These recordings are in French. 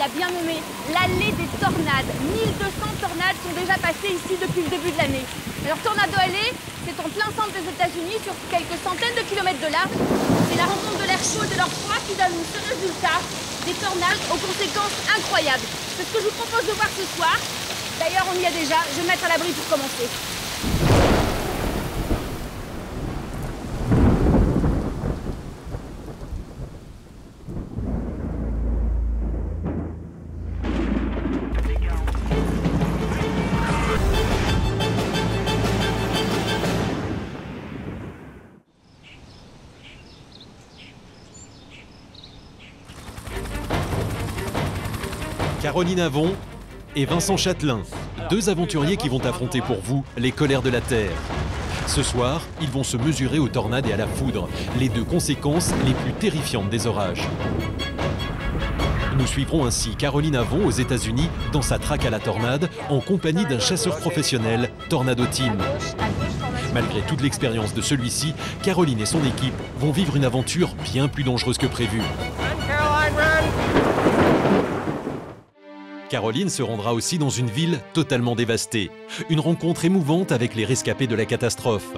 l'a bien nommé l'allée des tornades. 1200 tornades sont déjà passées ici depuis le début de l'année. Alors Tornado Alley, c'est en plein centre des États-Unis, sur quelques centaines de kilomètres de large. C'est la rencontre de l'air chaud et de l'air froid qui donne ce résultat, des tornades aux conséquences incroyables. C'est ce que je vous propose de voir ce soir. D'ailleurs, on y est déjà. Je vais me mettre à l'abri pour commencer. Caroline Avon et Vincent Châtelain, deux aventuriers qui vont affronter pour vous les colères de la Terre. Ce soir, ils vont se mesurer aux tornades et à la foudre, les deux conséquences les plus terrifiantes des orages. Nous suivrons ainsi Caroline Avon aux États-Unis dans sa traque à la tornade en compagnie d'un chasseur professionnel, Tornado Team. Malgré toute l'expérience de celui-ci, Caroline et son équipe vont vivre une aventure bien plus dangereuse que prévu. Caroline se rendra aussi dans une ville totalement dévastée. Une rencontre émouvante avec les rescapés de la catastrophe.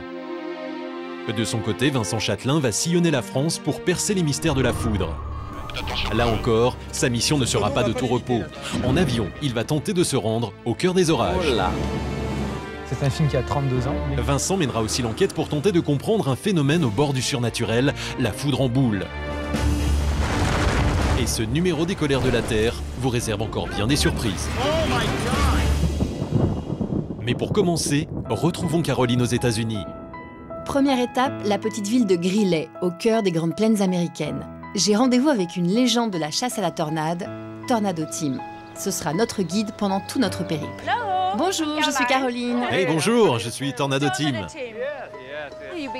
De son côté, Vincent Châtelain va sillonner la France pour percer les mystères de la foudre. Là encore, sa mission ne sera pas de tout repos. En avion, il va tenter de se rendre au cœur des orages. C'est un film qui a 32 ans. Vincent mènera aussi l'enquête pour tenter de comprendre un phénomène au bord du surnaturel, la foudre en boule. Et ce numéro des colères de la Terre vous réserve encore bien des surprises. Mais pour commencer, retrouvons Caroline aux États-Unis. Première étape, la petite ville de Greeley, au cœur des Grandes Plaines américaines. J'ai rendez-vous avec une légende de la chasse à la tornade, Tornado Team. Ce sera notre guide pendant tout notre périple. Bonjour, je suis Caroline. Hey, bonjour, je suis Tornado Team.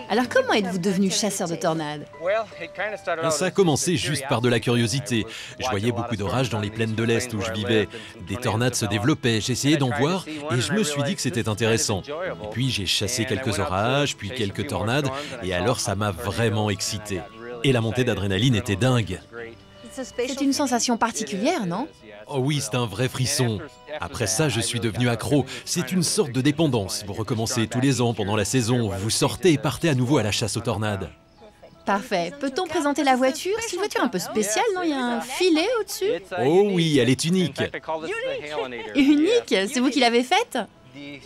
Alors comment êtes-vous devenu chasseur de tornades? Ça a commencé juste par de la curiosité. Je voyais beaucoup d'orages dans les plaines de l'Est où je vivais. Des tornades se développaient, j'essayais d'en voir et je me suis dit que c'était intéressant. Et puis j'ai chassé quelques orages, puis quelques tornades, et alors ça m'a vraiment excité. Et la montée d'adrénaline était dingue. C'est une sensation particulière, non? Oh oui, c'est un vrai frisson. Après ça, je suis devenu accro. C'est une sorte de dépendance. Vous recommencez tous les ans pendant la saison. Vous sortez et partez à nouveau à la chasse aux tornades. Parfait. Peut-on présenter la voiture? C'est une voiture un peu spéciale, non? Il y a un filet au-dessus? Oh oui, elle est unique. Unique? C'est vous qui l'avez faite?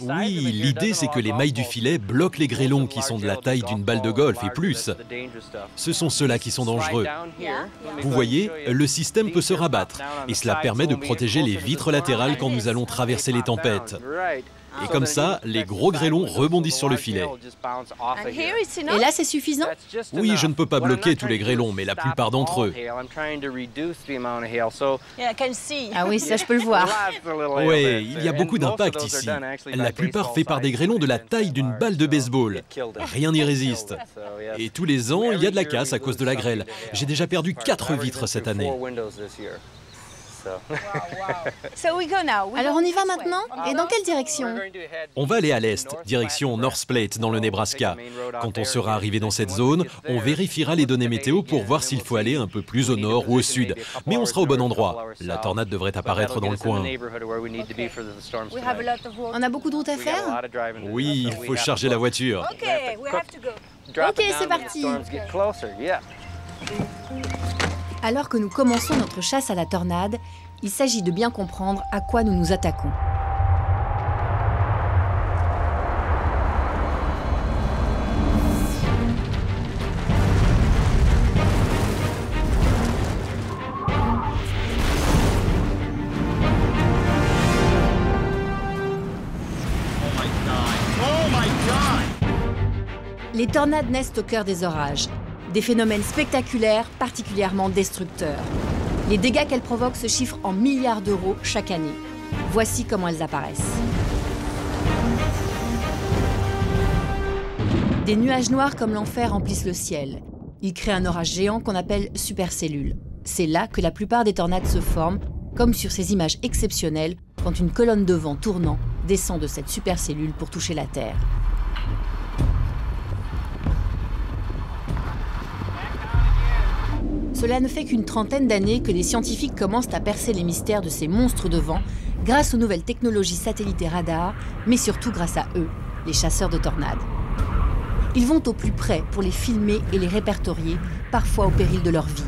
Oui, l'idée c'est que les mailles du filet bloquent les grêlons qui sont de la taille d'une balle de golf et plus. Ce sont ceux-là qui sont dangereux. Vous voyez, le système peut se rabattre et cela permet de protéger les vitres latérales quand nous allons traverser les tempêtes. Et comme ça, les gros grêlons rebondissent sur le filet. Et là, c'est suffisant? Oui, je ne peux pas bloquer tous les grêlons, mais la plupart d'entre eux. Ah oui, ça je peux le voir. Oui, il y a beaucoup d'impact ici. La plupart faits par des grêlons de la taille d'une balle de baseball. Rien n'y résiste. Et tous les ans, il y a de la casse à cause de la grêle. J'ai déjà perdu 4 vitres cette année. Alors on y va maintenant? Et dans quelle direction? On va aller à l'est, direction North Platte dans le Nebraska. Quand on sera arrivé dans cette zone, on vérifiera les données météo pour voir s'il faut aller un peu plus au nord ou au sud. Mais on sera au bon endroit. La tornade devrait apparaître dans le coin. On a beaucoup de route à faire? Oui, il faut charger la voiture. Ok, c'est parti. Alors que nous commençons notre chasse à la tornade, il s'agit de bien comprendre à quoi nous nous attaquons. Les tornades naissent au cœur des orages. Des phénomènes spectaculaires, particulièrement destructeurs. Les dégâts qu'elles provoquent se chiffrent en milliards d'euros chaque année. Voici comment elles apparaissent. Des nuages noirs comme l'enfer remplissent le ciel. Ils créent un orage géant qu'on appelle supercellule. C'est là que la plupart des tornades se forment, comme sur ces images exceptionnelles quand une colonne de vent tournant descend de cette supercellule pour toucher la Terre. Cela ne fait qu'une trentaine d'années que les scientifiques commencent à percer les mystères de ces monstres de vent grâce aux nouvelles technologies satellites et radars, mais surtout grâce à eux, les chasseurs de tornades. Ils vont au plus près pour les filmer et les répertorier, parfois au péril de leur vie.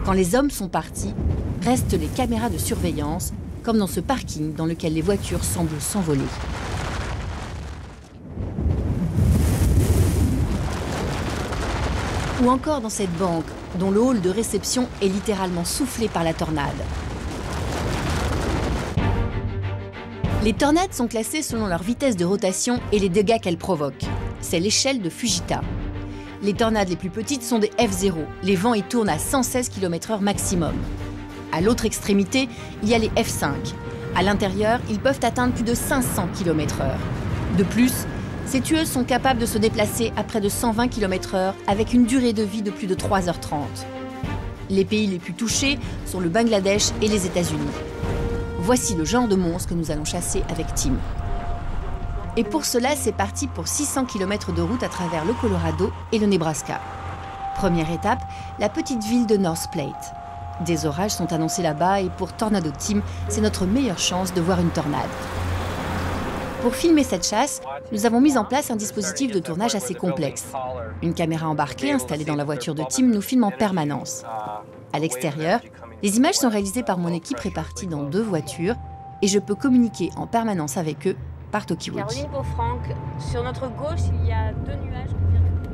Quand les hommes sont partis, restent les caméras de surveillance, comme dans ce parking dans lequel les voitures semblent s'envoler. Ou encore dans cette banque, dont le hall de réception est littéralement soufflé par la tornade. Les tornades sont classées selon leur vitesse de rotation et les dégâts qu'elles provoquent. C'est l'échelle de Fujita. Les tornades les plus petites sont des F0. Les vents y tournent à 116 km/h maximum. À l'autre extrémité, il y a les F5. À l'intérieur, ils peuvent atteindre plus de 500 km/h. De plus, ces tueuses sont capables de se déplacer à près de 120 km/h avec une durée de vie de plus de 3h30. Les pays les plus touchés sont le Bangladesh et les États-Unis. Voici le genre de monstre que nous allons chasser avec Tim. Et pour cela, c'est parti pour 600 km de route à travers le Colorado et le Nebraska. Première étape, la petite ville de North Platte. Des orages sont annoncés là-bas et pour Tornado Team, c'est notre meilleure chance de voir une tornade. Pour filmer cette chasse, nous avons mis en place un dispositif de tournage assez complexe. Une caméra embarquée installée dans la voiture de Tim nous filme en permanence. À l'extérieur, les images sont réalisées par mon équipe répartie dans 2 voitures et je peux communiquer en permanence avec eux par talkie-walkie. Caroline Beaufranc, sur notre gauche, il y a 2 nuages.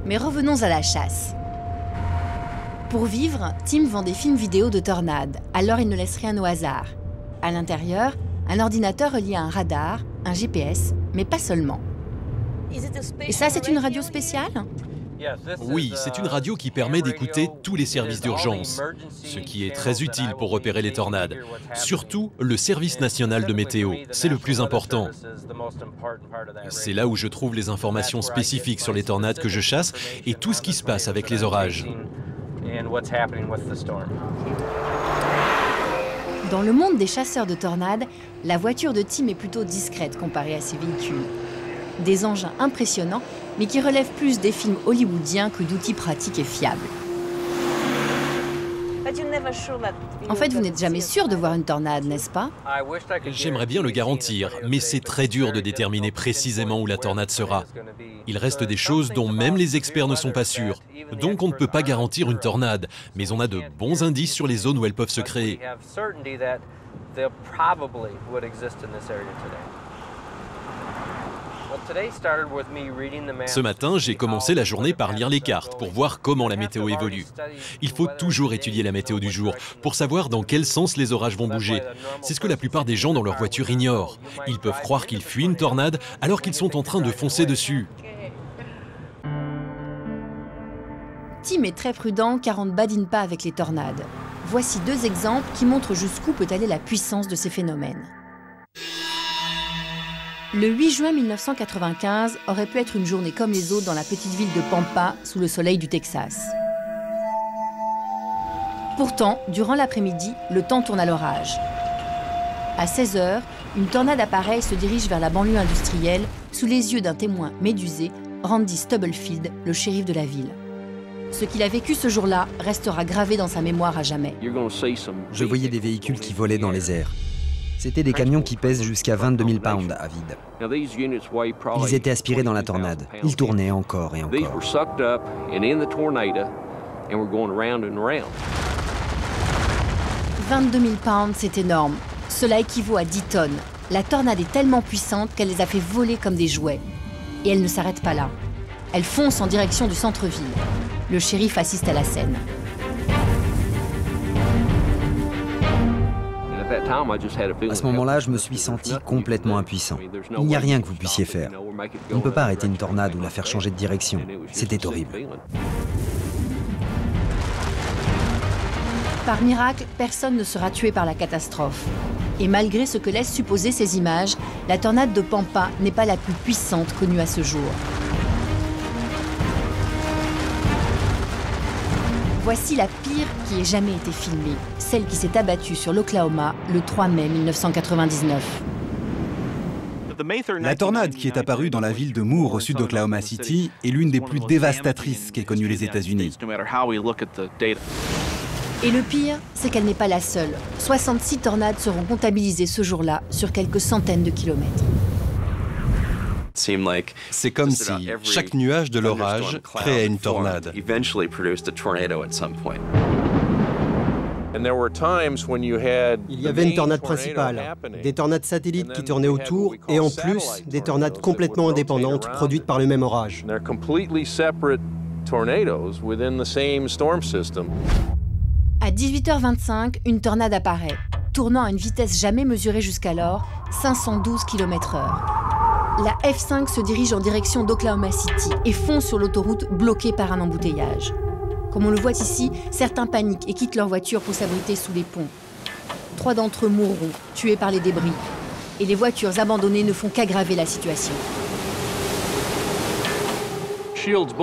Mais revenons à la chasse. Pour vivre, Tim vend des films vidéo de tornades, alors il ne laisse rien au hasard. À l'intérieur, un ordinateur relié à un radar, un GPS, mais pas seulement. Et ça, c'est une radio spéciale ? Oui, c'est une radio qui permet d'écouter tous les services d'urgence, ce qui est très utile pour repérer les tornades. Surtout le service national de météo, c'est le plus important. C'est là où je trouve les informations spécifiques sur les tornades que je chasse et tout ce qui se passe avec les orages. Dans le monde des chasseurs de tornades, la voiture de Tim est plutôt discrète comparée à ses véhicules. Des engins impressionnants, mais qui relèvent plus des films hollywoodiens que d'outils pratiques et fiables. En fait, vous n'êtes jamais sûr de voir une tornade, n'est-ce pas ? J'aimerais bien le garantir, mais c'est très dur de déterminer précisément où la tornade sera. Il reste des choses dont même les experts ne sont pas sûrs. Donc on ne peut pas garantir une tornade, mais on a de bons indices sur les zones où elles peuvent se créer. Ce matin, j'ai commencé la journée par lire les cartes pour voir comment la météo évolue. Il faut toujours étudier la météo du jour pour savoir dans quel sens les orages vont bouger. C'est ce que la plupart des gens dans leur voiture ignorent. Ils peuvent croire qu'ils fuient une tornade alors qu'ils sont en train de foncer dessus. Tim est très prudent car on ne badine pas avec les tornades. Voici 2 exemples qui montrent jusqu'où peut aller la puissance de ces phénomènes. Le 8 juin 1995 aurait pu être une journée comme les autres dans la petite ville de Pampa, sous le soleil du Texas. Pourtant, durant l'après-midi, le temps tourne à l'orage. À 16 h, une tornade apparaît et se dirige vers la banlieue industrielle, sous les yeux d'un témoin médusé, Randy Stubblefield, le shérif de la ville. Ce qu'il a vécu ce jour-là restera gravé dans sa mémoire à jamais. Je voyais des véhicules qui volaient dans les airs. C'était des camions qui pèsent jusqu'à 22 000 pounds à vide. Ils étaient aspirés dans la tornade. Ils tournaient encore et encore. 22 000 pounds, c'est énorme. Cela équivaut à 10 tonnes. La tornade est tellement puissante qu'elle les a fait voler comme des jouets. Et elle ne s'arrête pas là. Elle fonce en direction du centre-ville. Le shérif assiste à la scène. À ce moment-là, je me suis senti complètement impuissant. Il n'y a rien que vous puissiez faire. On ne peut pas arrêter une tornade ou la faire changer de direction. C'était horrible. Par miracle, personne ne sera tué par la catastrophe. Et malgré ce que laissent supposer ces images, la tornade de Pampa n'est pas la plus puissante connue à ce jour. Voici la pire qui ait jamais été filmée, celle qui s'est abattue sur l'Oklahoma le 3 mai 1999. La tornade qui est apparue dans la ville de Moore au sud d'Oklahoma City est l'une des plus dévastatrices qu'aient connues les États-Unis. Et le pire, c'est qu'elle n'est pas la seule. 66 tornades seront comptabilisées ce jour-là sur quelques centaines de kilomètres. C'est comme si chaque nuage de l'orage créait une tornade. Il y avait une tornade principale, des tornades satellites qui tournaient autour et en plus des tornades complètement indépendantes produites par le même orage. À 18h25, une tornade apparaît, tournant à une vitesse jamais mesurée jusqu'alors, 512 km/h. La F5 se dirige en direction d'Oklahoma City et fonce sur l'autoroute bloquée par un embouteillage. Comme on le voit ici, certains paniquent et quittent leur voiture pour s'abriter sous les ponts. 3 d'entre eux mourront, tués par les débris. Et les voitures abandonnées ne font qu'aggraver la situation. Shield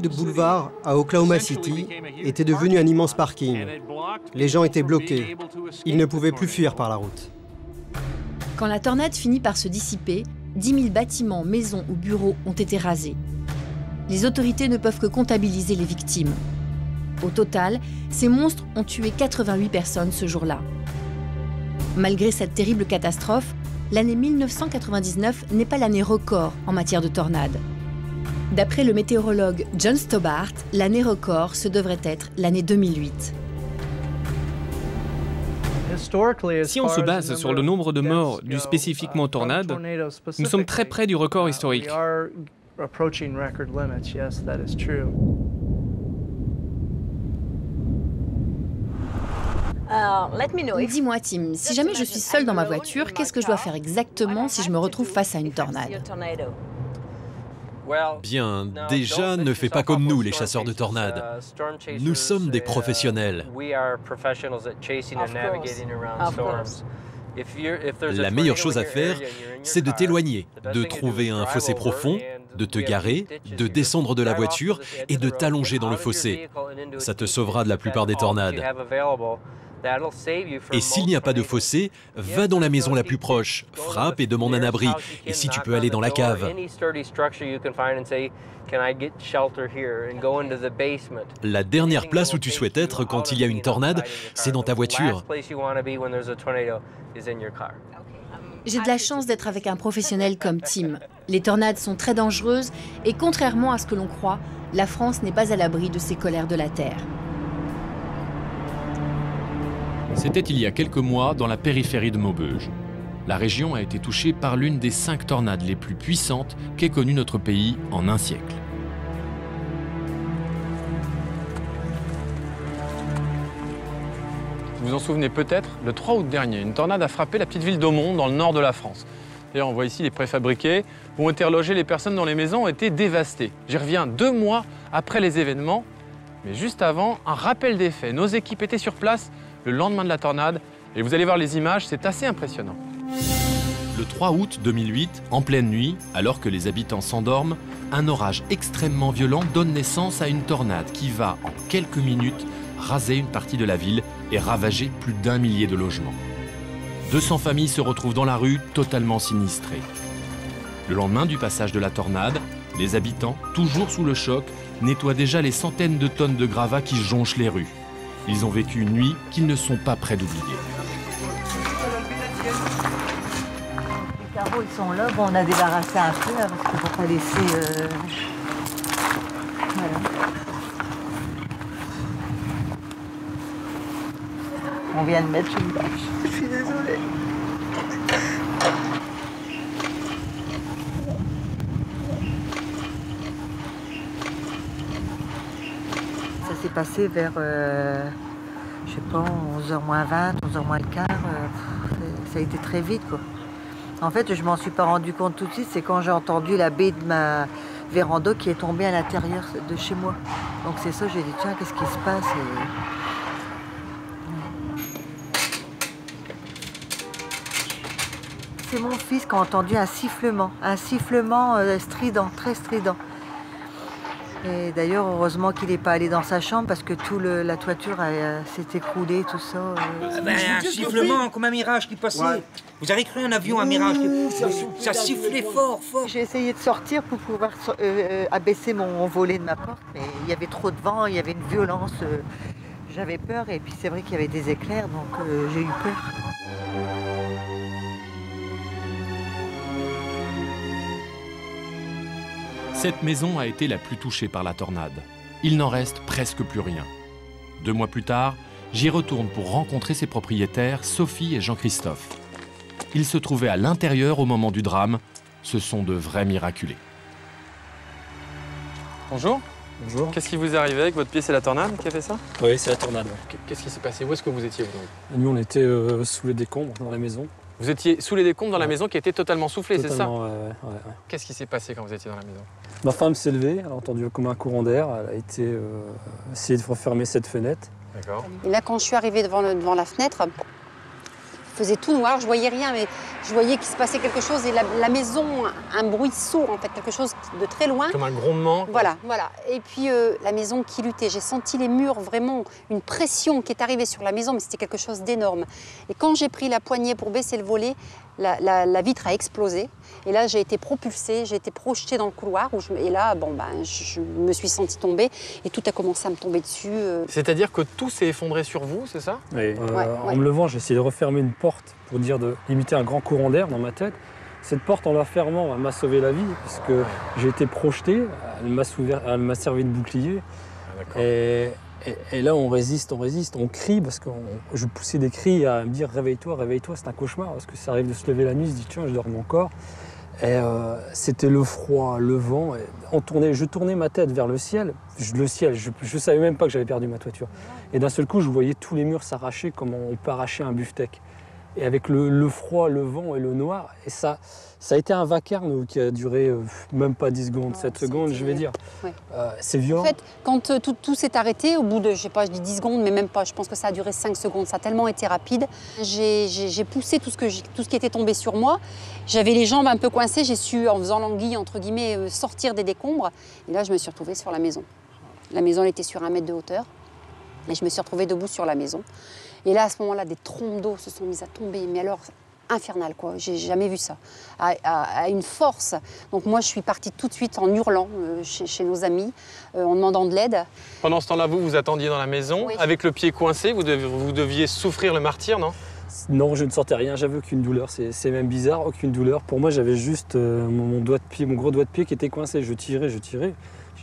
Boulevard, à Oklahoma City, était devenu un immense parking. Les gens étaient bloqués. Ils ne pouvaient plus fuir par la route. Quand la tornade finit par se dissiper, 10 000 bâtiments, maisons ou bureaux ont été rasés. Les autorités ne peuvent que comptabiliser les victimes. Au total, ces monstres ont tué 88 personnes ce jour-là. Malgré cette terrible catastrophe, l'année 1999 n'est pas l'année record en matière de tornades. D'après le météorologue John Stobart, l'année record, ce devrait être l'année 2008. Si on se base sur le nombre de morts dus spécifiquement aux tornades, nous sommes très près du record historique. Dis-moi, Tim, si jamais je suis seule dans ma voiture, qu'est-ce que je dois faire exactement si je me retrouve face à une tornade ? Bien, déjà, ne fais pas comme nous, les chasseurs de tornades. Nous sommes des professionnels. La meilleure chose à faire, c'est de t'éloigner, de trouver un fossé profond, de te garer, de descendre de la voiture et de t'allonger dans le fossé. Ça te sauvera de la plupart des tornades. Et s'il n'y a pas de fossé, va dans la maison la plus proche, frappe et demande un abri. Et si tu peux aller dans la cave. La dernière place où tu souhaites être quand il y a une tornade, c'est dans ta voiture. J'ai de la chance d'être avec un professionnel comme Tim. Les tornades sont très dangereuses et contrairement à ce que l'on croit, la France n'est pas à l'abri de ces colères de la Terre. C'était il y a quelques mois dans la périphérie de Maubeuge. La région a été touchée par l'une des 5 tornades les plus puissantes qu'ait connue notre pays en un siècle. Vous vous en souvenez peut-être, le 3 août dernier, une tornade a frappé la petite ville d'Aumont dans le nord de la France. D'ailleurs, on voit ici les préfabriqués où ont été relogées les personnes dont les maisons ont été dévastées. J'y reviens 2 mois après les événements, mais juste avant, un rappel des faits. Nos équipes étaient sur place le lendemain de la tornade, et vous allez voir les images, c'est assez impressionnant. Le 3 août 2008, en pleine nuit, alors que les habitants s'endorment, un orage extrêmement violent donne naissance à une tornade qui va, en quelques minutes, raser une partie de la ville et ravager plus d'1 millier de logements. 200 familles se retrouvent dans la rue, totalement sinistrées. Le lendemain du passage de la tornade, les habitants, toujours sous le choc, nettoient déjà les centaines de tonnes de gravats qui jonchent les rues. Ils ont vécu une nuit qu'ils ne sont pas prêts d'oublier. Les carreaux, ils sont là. Bon, on a débarrassé un peu là, parce qu'il ne faut pas laisser... Voilà. On vient de mettre une bâche. Je suis désolée. Ça s'est passé vers, je sais pas, 11h moins 20, 11h moins le quart. Ça a été très vite, quoi. En fait, je m'en suis pas rendu compte tout de suite. C'est quand j'ai entendu la baie de ma véranda qui est tombée à l'intérieur de chez moi. Donc c'est ça, j'ai dit, tiens, qu'est-ce qui se passe ? C'est mon fils qui a entendu un sifflement strident, très strident. Et d'ailleurs, heureusement qu'il n'est pas allé dans sa chambre parce que la toiture s'est écroulée, tout ça. Un sifflement comme un mirage qui passait. Ouais. Vous avez cru un avion, un mirage? Ça sifflait fort, fort. J'ai essayé de sortir pour pouvoir abaisser mon volet de ma porte, mais il y avait trop de vent, il y avait une violence. J'avais peur et puis c'est vrai qu'il y avait des éclairs, donc j'ai eu peur. Cette maison a été la plus touchée par la tornade. Il n'en reste presque plus rien. 2 mois plus tard, j'y retourne pour rencontrer ses propriétaires, Sophie et Jean-Christophe. Ils se trouvaient à l'intérieur au moment du drame. Ce sont de vrais miraculés. Bonjour. Bonjour. Qu'est-ce qui vous est arrivé avec votre pied? C'est la tornade qui a fait ça? Oui, c'est la tornade. Qu'est-ce qui s'est passé? Où est-ce que vous étiez? Nous, on était sous les décombres dans la maison. Vous étiez sous les décombres dans la maison qui était totalement soufflée, c'est ça? Ouais. Qu'est-ce qui s'est passé quand vous étiez dans la maison? Ma femme s'est levée, elle a entendu comme un courant d'air, elle a été essayer de refermer cette fenêtre. D'accord. Et là, quand je suis arrivée devant la fenêtre, il faisait tout noir, je voyais rien, mais je voyais qu'il se passait quelque chose et la maison, un bruit sourd en fait, quelque chose de très loin. Comme un grondement. Voilà. Et puis la maison qui luttait, j'ai senti les murs, vraiment une pression qui est arrivée sur la maison, mais c'était quelque chose d'énorme. Et quand j'ai pris la poignée pour baisser le volet, la vitre a explosé. Et là, j'ai été propulsée, j'ai été projetée dans le couloir. Et là, je me suis sentie tomber et tout a commencé à me tomber dessus. C'est-à-dire que tout s'est effondré sur vous, c'est ça? Oui. En me levant, j'ai essayé de refermer une porte pour dire de limiter un grand courant d'air dans ma tête. Cette porte, en la fermant, elle m'a sauvé la vie parce que j'ai été projeté, elle m'a servi de bouclier. Et là, on résiste, on crie parce que je poussais des cris à me dire réveille-toi, c'est un cauchemar parce que ça arrive de se lever la nuit, se dit tiens, je dors encore. Et c'était le froid, le vent. Je tournais ma tête vers le ciel. Je savais même pas que j'avais perdu ma toiture. Et d'un seul coup, je voyais tous les murs s'arracher comme on peut arracher un beefsteak. Et avec le froid, le vent et le noir, et ça a été un vacarme qui a duré même pas 10 secondes, 7 secondes, je vais dire. Ouais. C'est violent. En fait, quand tout s'est arrêté, au bout de, je dis 10 secondes, mais même pas, je pense que ça a duré 5 secondes, ça a tellement été rapide. J'ai poussé tout ce qui était tombé sur moi. J'avais les jambes un peu coincées, j'ai su, en faisant l'anguille, entre guillemets, sortir des décombres. Et là, je me suis retrouvée sur la maison. La maison, elle était sur 1 mètre de hauteur. Et je me suis retrouvée debout sur la maison. Et là, à ce moment-là, des trompes d'eau se sont mises à tomber, mais alors infernal, quoi. J'ai jamais vu ça. À une force. Donc moi, je suis partie tout de suite en hurlant chez nos amis, en demandant de l'aide. Pendant ce temps-là, vous attendiez dans la maison, oui. Avec le pied coincé, vous deviez souffrir le martyre, non? Non, je ne sentais rien, j'avais aucune douleur. C'est même bizarre, aucune douleur. Pour moi, j'avais juste mon doigt de pied, mon gros doigt de pied qui était coincé. Je tirais.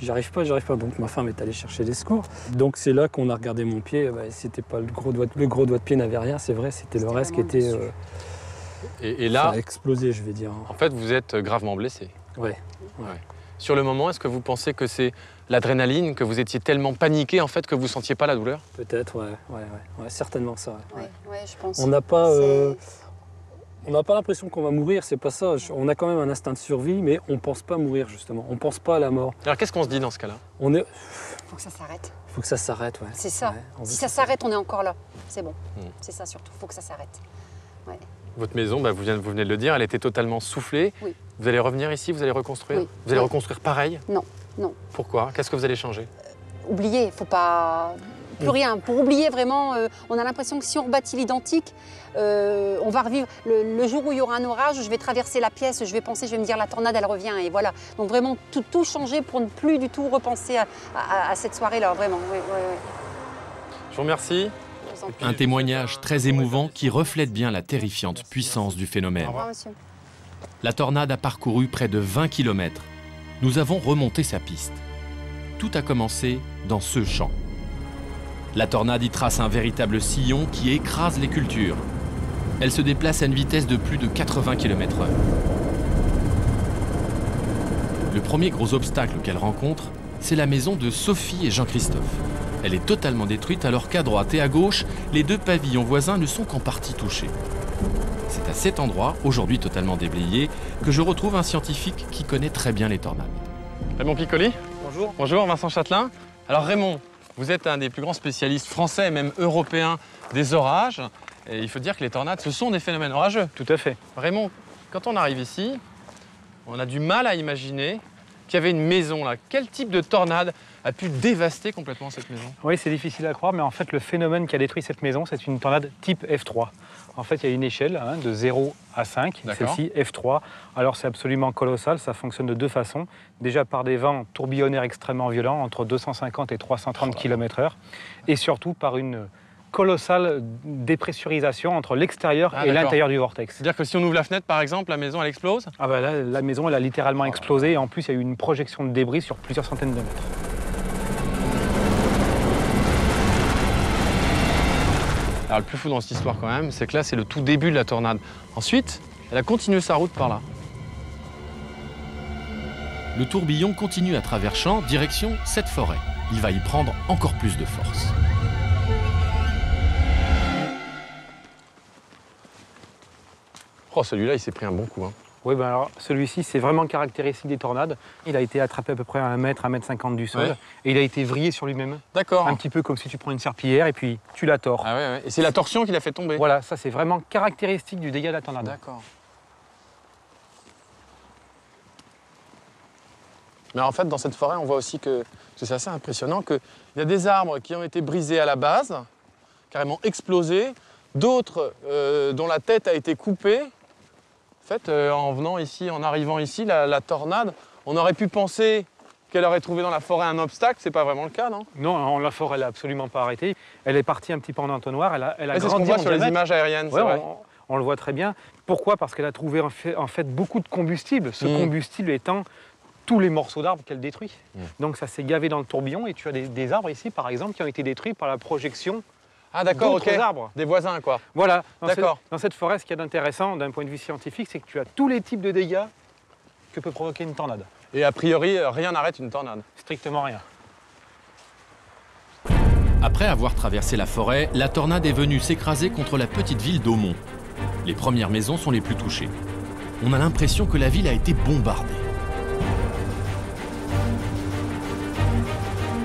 J'arrive pas. Donc ma femme est allée chercher des secours. Donc c'est là qu'on a regardé mon pied. C'était pas le gros doigt de pied n'avait rien, c'est vrai. C'était le reste qui était. Et là, ça a explosé, je vais dire. En fait, vous êtes gravement blessé. Ouais. Sur le moment, est-ce que vous pensez que c'est l'adrénaline, que vous étiez tellement paniqué en fait que vous sentiez pas la douleur? Peut-être, ouais, certainement ça. Ouais, je pense. On n'a pas. On n'a pas l'impression qu'on va mourir, c'est pas ça. On a quand même un instinct de survie, mais on pense pas mourir, justement. On pense pas à la mort. Alors qu'est-ce qu'on se dit dans ce cas-là? Faut que ça s'arrête. Faut que ça s'arrête, ouais. C'est ça. Si ça s'arrête, on est encore là. C'est bon. C'est ça surtout. Faut que ça s'arrête. Ouais. Votre maison, vous venez de le dire, elle était totalement soufflée. Oui. Vous allez revenir ici, vous allez reconstruire? Oui. Vous allez reconstruire pareil? Non. Pourquoi? Qu'est-ce que vous allez changer? Oublier, faut pas... Plus rien. Pour oublier vraiment, on a l'impression que si on rebâtit l'identique, on va revivre le jour où il y aura un orage, je vais traverser la pièce, je vais me dire la tornade elle revient et voilà. Donc vraiment tout changer pour ne plus du tout repenser à cette soirée-là, vraiment. Ouais. Je vous remercie. Un témoignage très émouvant qui reflète bien la terrifiante puissance du phénomène. Au revoir, monsieur. La tornade a parcouru près de 20 km. Nous avons remonté sa piste. Tout a commencé dans ce champ. La tornade y trace un véritable sillon qui écrase les cultures. Elle se déplace à une vitesse de plus de 80 km/h. Le premier gros obstacle qu'elle rencontre, c'est la maison de Sophie et Jean-Christophe. Elle est totalement détruite alors qu'à droite et à gauche, les 2 pavillons voisins ne sont qu'en partie touchés. C'est à cet endroit, aujourd'hui totalement déblayé, que je retrouve un scientifique qui connaît très bien les tornades. Raymond Piccoli. Bonjour. Bonjour, Vincent Châtelain. Alors Raymond, vous êtes un des plus grands spécialistes français et même européens des orages. Et il faut dire que les tornades, ce sont des phénomènes orageux. Tout à fait. Raymond, quand on arrive ici, on a du mal à imaginer qu'il y avait une maison là. Quel type de tornade a pu dévaster complètement cette maison? Oui, c'est difficile à croire, mais en fait, le phénomène qui a détruit cette maison, c'est une tornade type F3. En fait, il y a une échelle de 0 à 5, celle-ci F3. Alors, c'est absolument colossal, ça fonctionne de deux façons. Déjà par des vents tourbillonnaires extrêmement violents, entre 250 et 330 km/h, et surtout par une colossale dépressurisation entre l'extérieur et l'intérieur du vortex. C'est-à-dire que si on ouvre la fenêtre, par exemple, la maison, elle explose? Ah ben là, la maison, elle a littéralement explosé, et en plus, il y a eu une projection de débris sur plusieurs centaines de mètres. Alors le plus fou dans cette histoire quand même, c'est que là, c'est le tout début de la tornade. Ensuite, elle a continué sa route par là. Le tourbillon continue à travers champs, direction cette forêt. Il va y prendre encore plus de force. Oh, celui-là, il s'est pris un bon coup. Hein. Oui, ben alors celui-ci, c'est vraiment caractéristique des tornades. Il a été attrapé à peu près à 1 mètre, 1,50 m du sol, et il a été vrillé sur lui-même. D'accord. Un petit peu comme si tu prends une serpillière et puis tu la tords. Ah ouais. Et c'est la torsion qui l'a fait tomber. Voilà, ça c'est vraiment caractéristique du dégât de la tornade. D'accord. Mais en fait, dans cette forêt, on voit aussi que c'est assez impressionnant qu'il y a des arbres qui ont été brisés à la base, carrément explosés, d'autres dont la tête a été coupée. En fait, en venant ici, en arrivant ici, la tornade, on aurait pu penser qu'elle aurait trouvé dans la forêt un obstacle. C'est pas vraiment le cas, non? Non, la forêt, elle n'a absolument pas arrêté. Elle est partie un petit peu en entonnoir. Elle a grandi. C'est ce qu'on voit sur les images aériennes, c'est vrai. On le voit très bien. Pourquoi? Parce qu'elle a trouvé en fait beaucoup de combustible. Ce combustible étant tous les morceaux d'arbres qu'elle détruit. Donc ça s'est gavé dans le tourbillon. Et tu as des arbres ici, par exemple, qui ont été détruits par la projection. Ah d'accord, d'autres arbres. Des voisins, quoi. Voilà. Dans cette forêt, ce qu'il y a d'intéressant d'un point de vue scientifique, c'est que tu as tous les types de dégâts que peut provoquer une tornade. Et a priori, rien n'arrête une tornade? Strictement rien. Après avoir traversé la forêt, la tornade est venue s'écraser contre la petite ville d'Aumont. Les premières maisons sont les plus touchées. On a l'impression que la ville a été bombardée.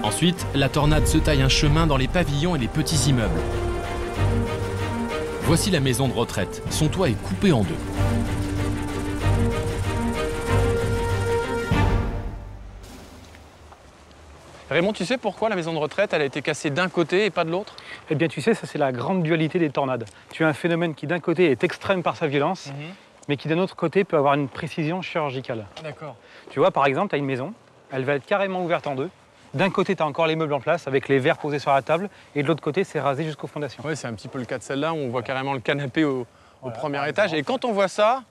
Ensuite, la tornade se taille un chemin dans les pavillons et les petits immeubles. Voici la maison de retraite. Son toit est coupé en deux. Raymond, tu sais pourquoi la maison de retraite elle a été cassée d'un côté et pas de l'autre? Eh bien, tu sais, ça c'est la grande dualité des tornades. Tu as un phénomène qui d'un côté est extrême par sa violence, mais qui d'un autre côté peut avoir une précision chirurgicale. D'accord. Tu vois, par exemple, tu as une maison, elle va être carrément ouverte en deux. D'un côté, tu as encore les meubles en place avec les verres posés sur la table, et de l'autre côté, c'est rasé jusqu'aux fondations. Oui, c'est un petit peu le cas de celle-là, où on voit carrément le canapé au premier étage. Et quand on voit ça,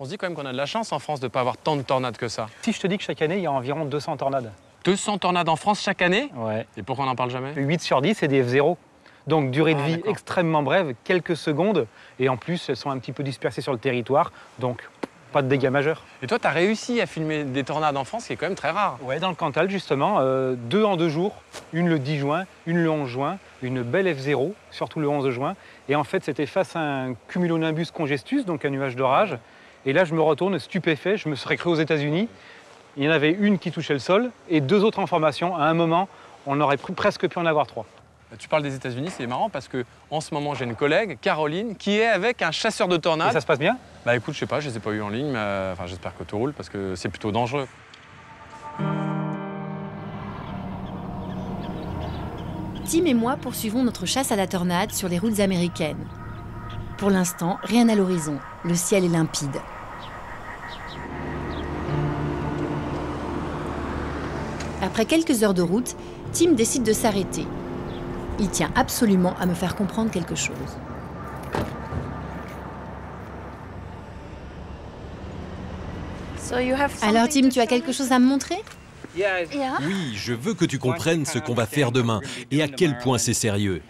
on se dit quand même qu'on a de la chance en France de ne pas avoir tant de tornades que ça. Si je te dis que chaque année, il y a environ 200 tornades. 200 tornades en France chaque année? Ouais. Et pourquoi on n'en parle jamais? 8 sur 10, c'est des F0. Donc durée de vie extrêmement brève, quelques secondes, et en plus, elles sont un petit peu dispersées sur le territoire, donc pas de dégâts majeurs. Et toi, tu as réussi à filmer des tornades en France, ce qui est quand même très rare. Ouais, dans le Cantal, justement, 2 en 2 jours, une le 10 juin, une le 11 juin, une belle F0, surtout le 11 juin. Et en fait, c'était face à un cumulonimbus congestus, donc un nuage d'orage. Et là, je me retourne stupéfait, je me serais cru aux États-Unis. Il y en avait une qui touchait le sol et 2 autres en formation. À un moment, on aurait presque pu en avoir 3. Tu parles des États-Unis, c'est marrant parce que en ce moment, j'ai une collègue, Caroline, qui est avec un chasseur de tornades. Et ça se passe bien? Bah écoute, je sais pas, je les ai pas eu en ligne, mais enfin, j'espère que tout roule parce que c'est plutôt dangereux. Tim et moi poursuivons notre chasse à la tornade sur les routes américaines. Pour l'instant, rien à l'horizon. Le ciel est limpide. Après quelques heures de route, Tim décide de s'arrêter. Il tient absolument à me faire comprendre quelque chose. Alors Tim, tu as quelque chose à me montrer? Oui, je veux que tu comprennes ce qu'on va faire demain et à quel point c'est sérieux.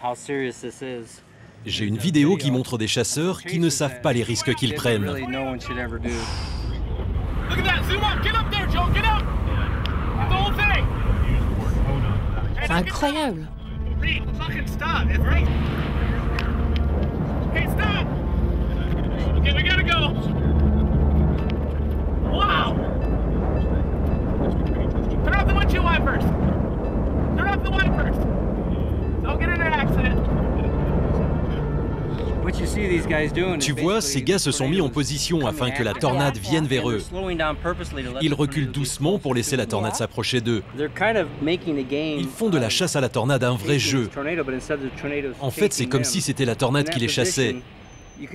J'ai une vidéo qui montre des chasseurs qui ne savent pas les risques qu'ils prennent. C'est incroyable. Tu vois, ces gars se sont mis en position afin que la tornade vienne vers eux. Ils reculent doucement pour laisser la tornade s'approcher d'eux. Ils font de la chasse à la tornade un vrai jeu. En fait, c'est comme si c'était la tornade qui les chassait.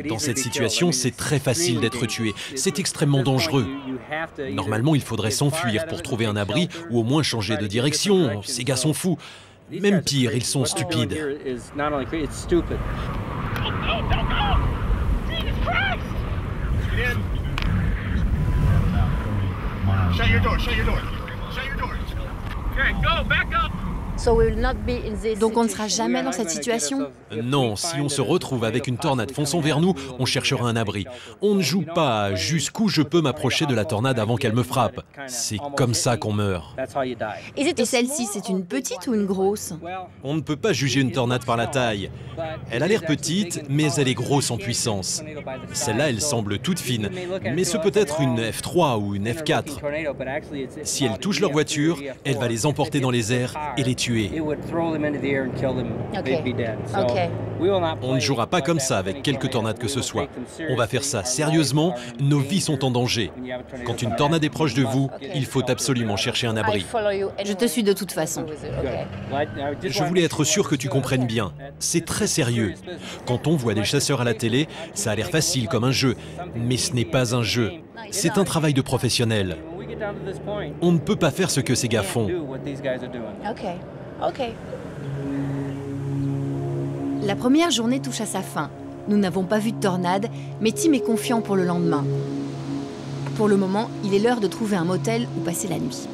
Dans cette situation, c'est très facile d'être tué. C'est extrêmement dangereux. Normalement, il faudrait s'enfuir pour trouver un abri ou au moins changer de direction. Ces gars sont fous. Même pire, ils sont stupides. Donc on ne sera jamais dans cette situation? Non, si on se retrouve avec une tornade fonçant vers nous, on cherchera un abri. On ne joue pas à jusqu'où je peux m'approcher de la tornade avant qu'elle me frappe. C'est comme ça qu'on meurt. Et celle-ci, c'est une petite ou une grosse? On ne peut pas juger une tornade par la taille. Elle a l'air petite, mais elle est grosse en puissance. Celle-là, elle semble toute fine, mais ce peut être une F3 ou une F4. Si elle touche leur voiture, elle va les emporter dans les airs et les tuer. On ne jouera pas comme ça avec quelque tornade que ce soit. On va faire ça sérieusement, nos vies sont en danger. Quand une tornade est proche de vous, il faut absolument chercher un abri. Je te suis de toute façon. Je voulais être sûr que tu comprennes bien. C'est très sérieux. Quand on voit des chasseurs à la télé, ça a l'air facile comme un jeu. Mais ce n'est pas un jeu. C'est un travail de professionnel. On ne peut pas faire ce que ces gars font. Ok. La première journée touche à sa fin. Nous n'avons pas vu de tornade, mais Tim est confiant pour le lendemain. Pour le moment, il est l'heure de trouver un motel où passer la nuit.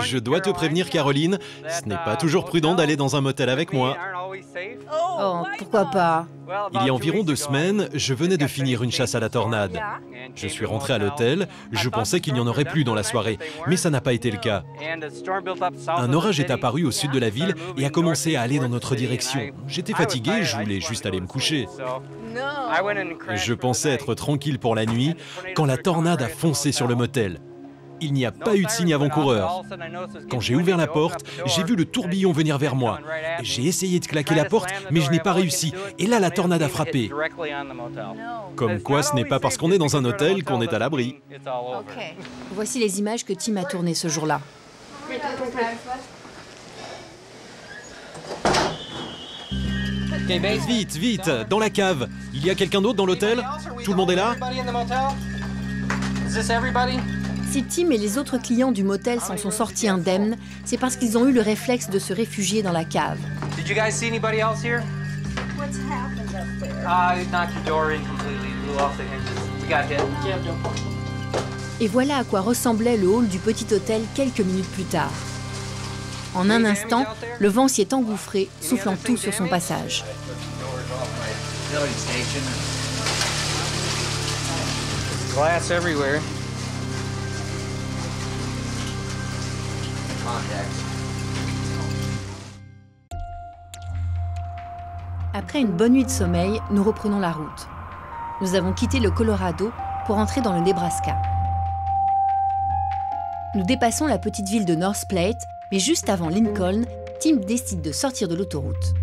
Je dois te prévenir, Caroline, ce n'est pas toujours prudent d'aller dans un motel avec moi. Oh, pourquoi pas? Il y a environ 2 semaines, je venais de finir une chasse à la tornade. Je suis rentré à l'hôtel, je pensais qu'il n'y en aurait plus dans la soirée, mais ça n'a pas été le cas. Un orage est apparu au sud de la ville et a commencé à aller dans notre direction. J'étais fatigué, je voulais juste aller me coucher. Je pensais être tranquille pour la nuit quand la tornade a foncé sur le motel. Il n'y a pas eu de signe avant-coureur. Quand j'ai ouvert la porte, j'ai vu le tourbillon venir vers moi. J'ai essayé de claquer la porte, mais je n'ai pas réussi. Et là, la tornade a frappé. Comme quoi, ce n'est pas parce qu'on est dans un hôtel qu'on est à l'abri. Voici les images que Tim a tournées ce jour-là. Vite, vite, dans la cave. Il y a quelqu'un d'autre dans l'hôtel? Tout le monde est là? Si Tim et les autres clients du motel s'en sont sortis indemnes, c'est parce qu'ils ont eu le réflexe de se réfugier dans la cave. Et voilà à quoi ressemblait le hall du petit hôtel quelques minutes plus tard. En un instant, le vent s'y est engouffré, soufflant tout sur son passage. Glass everywhere. Après une bonne nuit de sommeil, nous reprenons la route. Nous avons quitté le Colorado pour entrer dans le Nebraska. Nous dépassons la petite ville de North Platte, mais juste avant Lincoln, Tim décide de sortir de l'autoroute.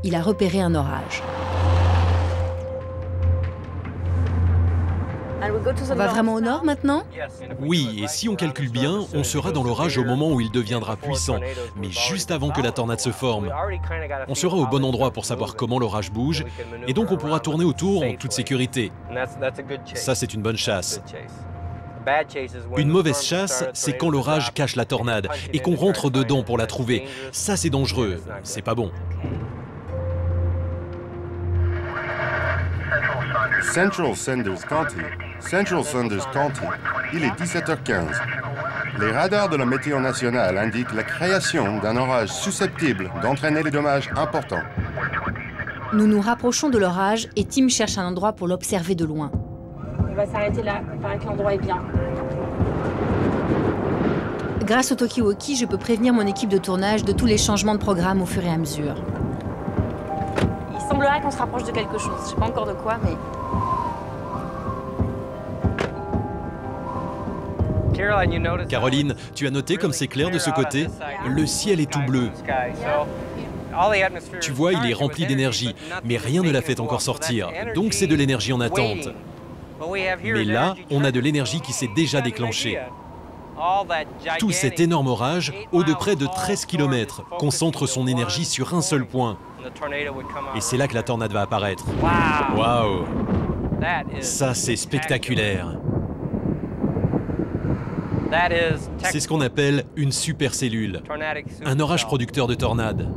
Il a repéré un orage. On va vraiment au nord maintenant? Oui, et si on calcule bien, on sera dans l'orage au moment où il deviendra puissant, mais juste avant que la tornade se forme. On sera au bon endroit pour savoir comment l'orage bouge, et donc on pourra tourner autour en toute sécurité. Ça, c'est une bonne chasse. Une mauvaise chasse, c'est quand l'orage cache la tornade et qu'on rentre dedans pour la trouver. Ça, c'est dangereux, c'est pas bon. Central Sanders County. Central Sanders County, il est 17h15. Les radars de la météo nationale indiquent la création d'un orage susceptible d'entraîner des dommages importants. Nous nous rapprochons de l'orage et Tim cherche un endroit pour l'observer de loin. On va s'arrêter là, il paraît que l'endroit est bien. Grâce au talkie-walkie, je peux prévenir mon équipe de tournage de tous les changements de programme au fur et à mesure. Il semblerait qu'on se rapproche de quelque chose. Je sais pas encore de quoi, mais... Caroline, tu as noté comme c'est clair de ce côté? Le ciel est tout bleu. Tu vois, il est rempli d'énergie, mais rien ne l'a fait encore sortir. Donc c'est de l'énergie en attente. Mais là, on a de l'énergie qui s'est déjà déclenchée. Tout cet énorme orage, haut de près de 13 km, concentre son énergie sur un seul point. Et c'est là que la tornade va apparaître. Waouh! Ça, c'est spectaculaire. C'est ce qu'on appelle une supercellule, un orage producteur de tornades.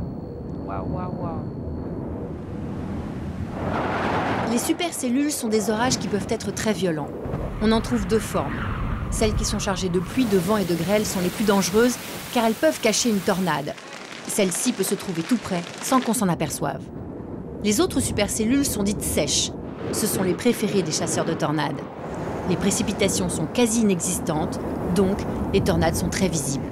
Les supercellules sont des orages qui peuvent être très violents. On en trouve deux formes. Celles qui sont chargées de pluie, de vent et de grêle sont les plus dangereuses car elles peuvent cacher une tornade. Celle-ci peut se trouver tout près sans qu'on s'en aperçoive. Les autres supercellules sont dites sèches. Ce sont les préférées des chasseurs de tornades. Les précipitations sont quasi inexistantes, donc les tornades sont très visibles.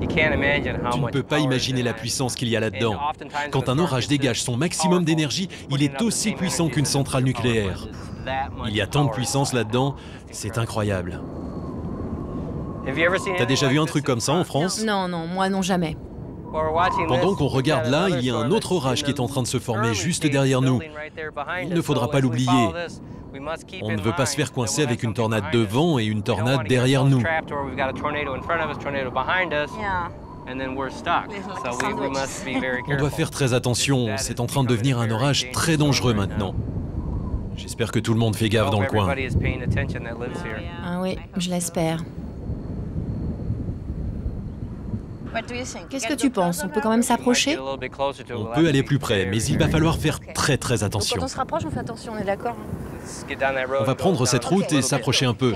Tu ne peux pas imaginer la puissance qu'il y a là-dedans. Quand un orage dégage son maximum d'énergie, il est aussi puissant qu'une centrale nucléaire. Il y a tant de puissance là-dedans, c'est incroyable. T'as déjà vu un truc comme ça en France? Non, moi non, jamais. Pendant qu'on regarde là, il y a un autre orage qui est en train de se former juste derrière nous. Il ne faudra pas l'oublier. On ne veut pas se faire coincer avec une tornade devant et une tornade derrière nous. On doit faire très attention, c'est en train de devenir un orage très dangereux maintenant. J'espère que tout le monde fait gaffe dans le coin. Ah oui, je l'espère. Qu'est-ce que tu penses? On peut quand même s'approcher? On peut aller plus près, mais il va falloir faire très attention. Quand on se rapproche, on fait attention, on est d'accord? On va prendre cette route et s'approcher un peu.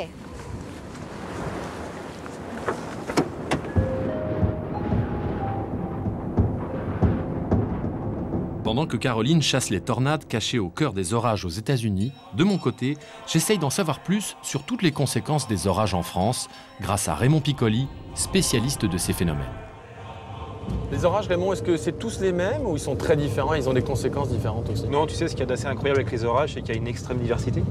Pendant que Caroline chasse les tornades cachées au cœur des orages aux États-Unis, de mon côté, j'essaye d'en savoir plus sur toutes les conséquences des orages en France, grâce à Raymond Piccoli, spécialiste de ces phénomènes. Les orages, Raymond, est-ce que c'est tous les mêmes ou ils sont très différents, ils ont des conséquences différentes aussi? Non, tu sais, ce qu'il y a d'assez incroyable avec les orages, c'est qu'il y a une extrême diversité.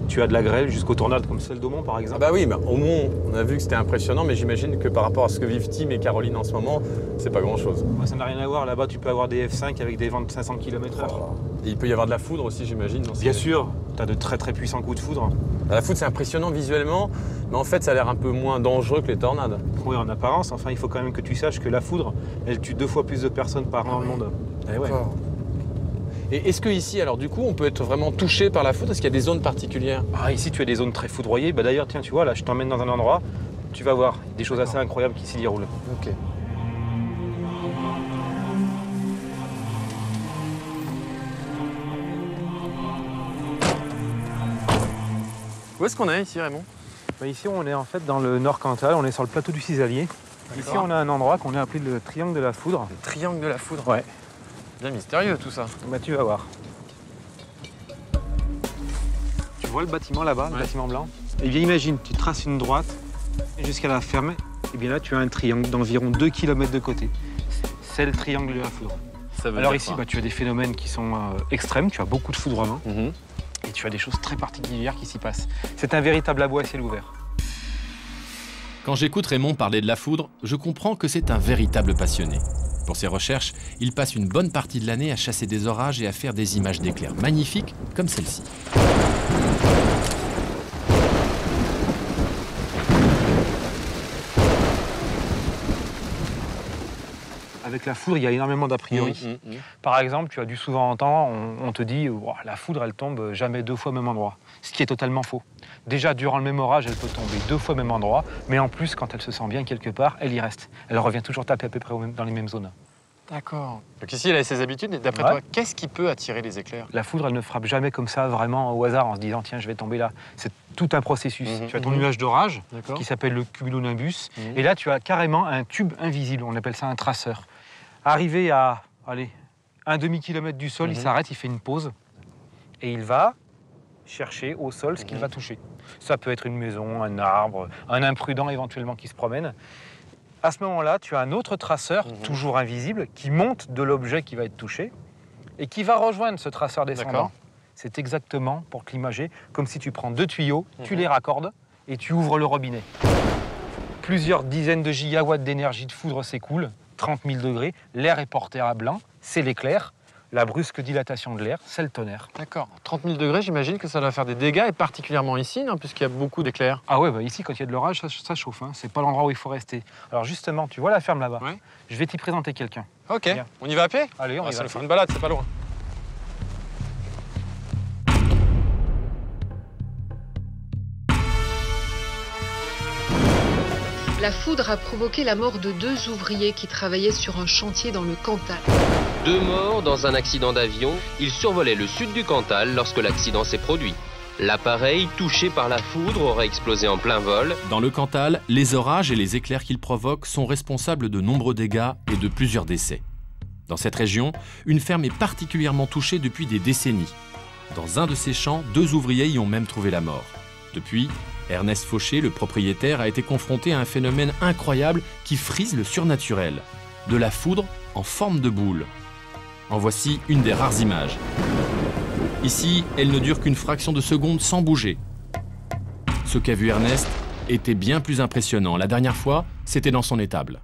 Tu as de la grêle jusqu'aux tornades comme celle d'Aumont, par exemple. Ah bah oui, bah, Aumont, on a vu que c'était impressionnant, mais j'imagine que par rapport à ce que vivent Tim et Caroline en ce moment, c'est pas grand-chose. Bah, ça n'a rien à voir. Là-bas, tu peux avoir des F5 avec des vents de 500 km/h. Et il peut y avoir de la foudre aussi, j'imagine. Bien sûr, tu as de très puissants coups de foudre. La foudre, c'est impressionnant visuellement, mais en fait, ça a l'air un peu moins dangereux que les tornades. Oui, en apparence. Enfin, il faut quand même que tu saches que la foudre, elle tue 2 fois plus de personnes par an dans le monde. Eh ouais. Et est-ce qu'ici, alors du coup, on peut être vraiment touché par la foudre? Est-ce qu'il y a des zones particulières? Ah, ici, tu as des zones très foudroyées. Bah, d'ailleurs, tiens, tu vois, là, je t'emmène dans un endroit, tu vas voir des choses assez incroyables qui s'y déroulent. Ok. Où est-ce qu'on est ici, Raymond? Bah, ici, on est en fait dans le Nord Cantal, on est sur le plateau du Cisalier. Ici, on a un endroit qu'on a appelé le triangle de la foudre. Le triangle de la foudre? Ouais. Bien mystérieux tout ça. Bah, tu vas voir. Tu vois le bâtiment là-bas, le bâtiment blanc? Eh bien, imagine, tu traces une droite jusqu'à la ferme. Et bien là, tu as un triangle d'environ 2 km de côté. C'est le triangle de la foudre. Alors ici, tu as des phénomènes qui sont extrêmes. Tu as beaucoup de foudrement. Et tu as des choses très particulières qui s'y passent. C'est un véritable abo à ciel ouvert. Quand j'écoute Raymond parler de la foudre, je comprends que c'est un véritable passionné. Pour ses recherches, il passe une bonne partie de l'année à chasser des orages et à faire des images d'éclairs magnifiques comme celle-ci. Avec la foudre, il y a énormément d'a priori. Par exemple, tu as dû souvent entendre, on te dit oh, la foudre, elle tombe jamais 2 fois au même endroit. Ce qui est totalement faux. Déjà, durant le même orage, elle peut tomber 2 fois au même endroit, mais en plus, quand elle se sent bien quelque part, elle y reste. Elle revient toujours taper à peu près dans les mêmes zones. D'accord. Donc ici, elle a ses habitudes. Et d'après toi, qu'est-ce qui peut attirer les éclairs? La foudre, elle ne frappe jamais comme ça, vraiment au hasard, en se disant tiens, je vais tomber là. C'est tout un processus. Tu as ton nuage d'orage, qui s'appelle le cumulonimbus. Et là, tu as carrément un tube invisible. On appelle ça un traceur. Arrivé à, allez, un demi-kilomètre du sol, il s'arrête, il fait une pause. Et il va chercher au sol ce qu'il va toucher. Ça peut être une maison, un arbre, un imprudent éventuellement qui se promène. À ce moment-là, tu as un autre traceur, toujours invisible, qui monte de l'objet qui va être touché et qui va rejoindre ce traceur descendant. c'est exactement, pour te l'imager, comme si tu prends 2 tuyaux, tu les raccordes et tu ouvres le robinet. Plusieurs dizaines de gigawatts d'énergie de foudre s'écoulent, 30 000 degrés, l'air est porté à blanc, c'est l'éclair. La brusque dilatation de l'air, c'est le tonnerre. D'accord. 30 000 degrés, j'imagine que ça doit faire des dégâts, et particulièrement ici, non, puisqu'il y a beaucoup d'éclairs. Ah ouais, bah ici, quand il y a de l'orage, ça chauffe. Hein. C'est pas l'endroit où il faut rester. Alors justement, tu vois la ferme là-bas. Ouais. Je vais t'y présenter quelqu'un. Ok. Viens. On y va à pied? Allez, on y va. Ça nous fait une balade, c'est pas loin. La foudre a provoqué la mort de 2 ouvriers qui travaillaient sur un chantier dans le Cantal. 2 morts dans un accident d'avion. Ils survolaient le sud du Cantal lorsque l'accident s'est produit. L'appareil, touché par la foudre, aurait explosé en plein vol. Dans le Cantal, les orages et les éclairs qu'ils provoquent sont responsables de nombreux dégâts et de plusieurs décès. Dans cette région, une ferme est particulièrement touchée depuis des décennies. Dans un de ces champs, 2 ouvriers y ont même trouvé la mort. Depuis, Ernest Fauché, le propriétaire, a été confronté à un phénomène incroyable qui frise le surnaturel. De la foudre en forme de boule. En voici une des rares images. Ici, elle ne dure qu'une fraction de seconde sans bouger. Ce qu'a vu Ernest était bien plus impressionnant. La dernière fois, c'était dans son étable.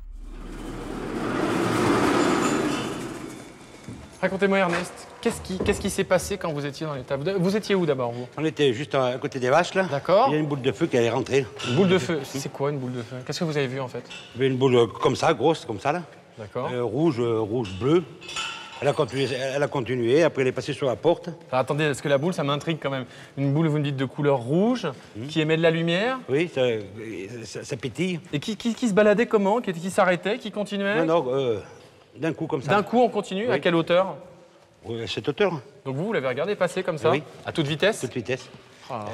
Racontez-moi, Ernest, qu'est-ce qui s'est passé quand vous étiez dans l'étable? Vous étiez où d'abord, vous? On était juste à côté des vaches, là. D'accord. Il y a une boule de feu qui est rentrée. Une boule de feu? C'est quoi une boule de feu? Qu'est-ce que vous avez vu, en fait? Il y avait une boule comme ça, grosse, comme ça, là. D'accord. Rouge, bleu. Elle a continué, après elle est passée sur la porte. Alors, attendez, parce que la boule, ça m'intrigue quand même. Une boule, vous me dites, de couleur rouge, qui émet de la lumière. Oui, ça pétille. Et qui se baladait comment? Qui s'arrêtait? Qui continuait? Non, d'un coup comme ça. D'un coup, on continue? Oui. À quelle hauteur? Oui, à cette hauteur. Donc vous l'avez regardé passer comme ça? Oui. À toute vitesse? Toute vitesse.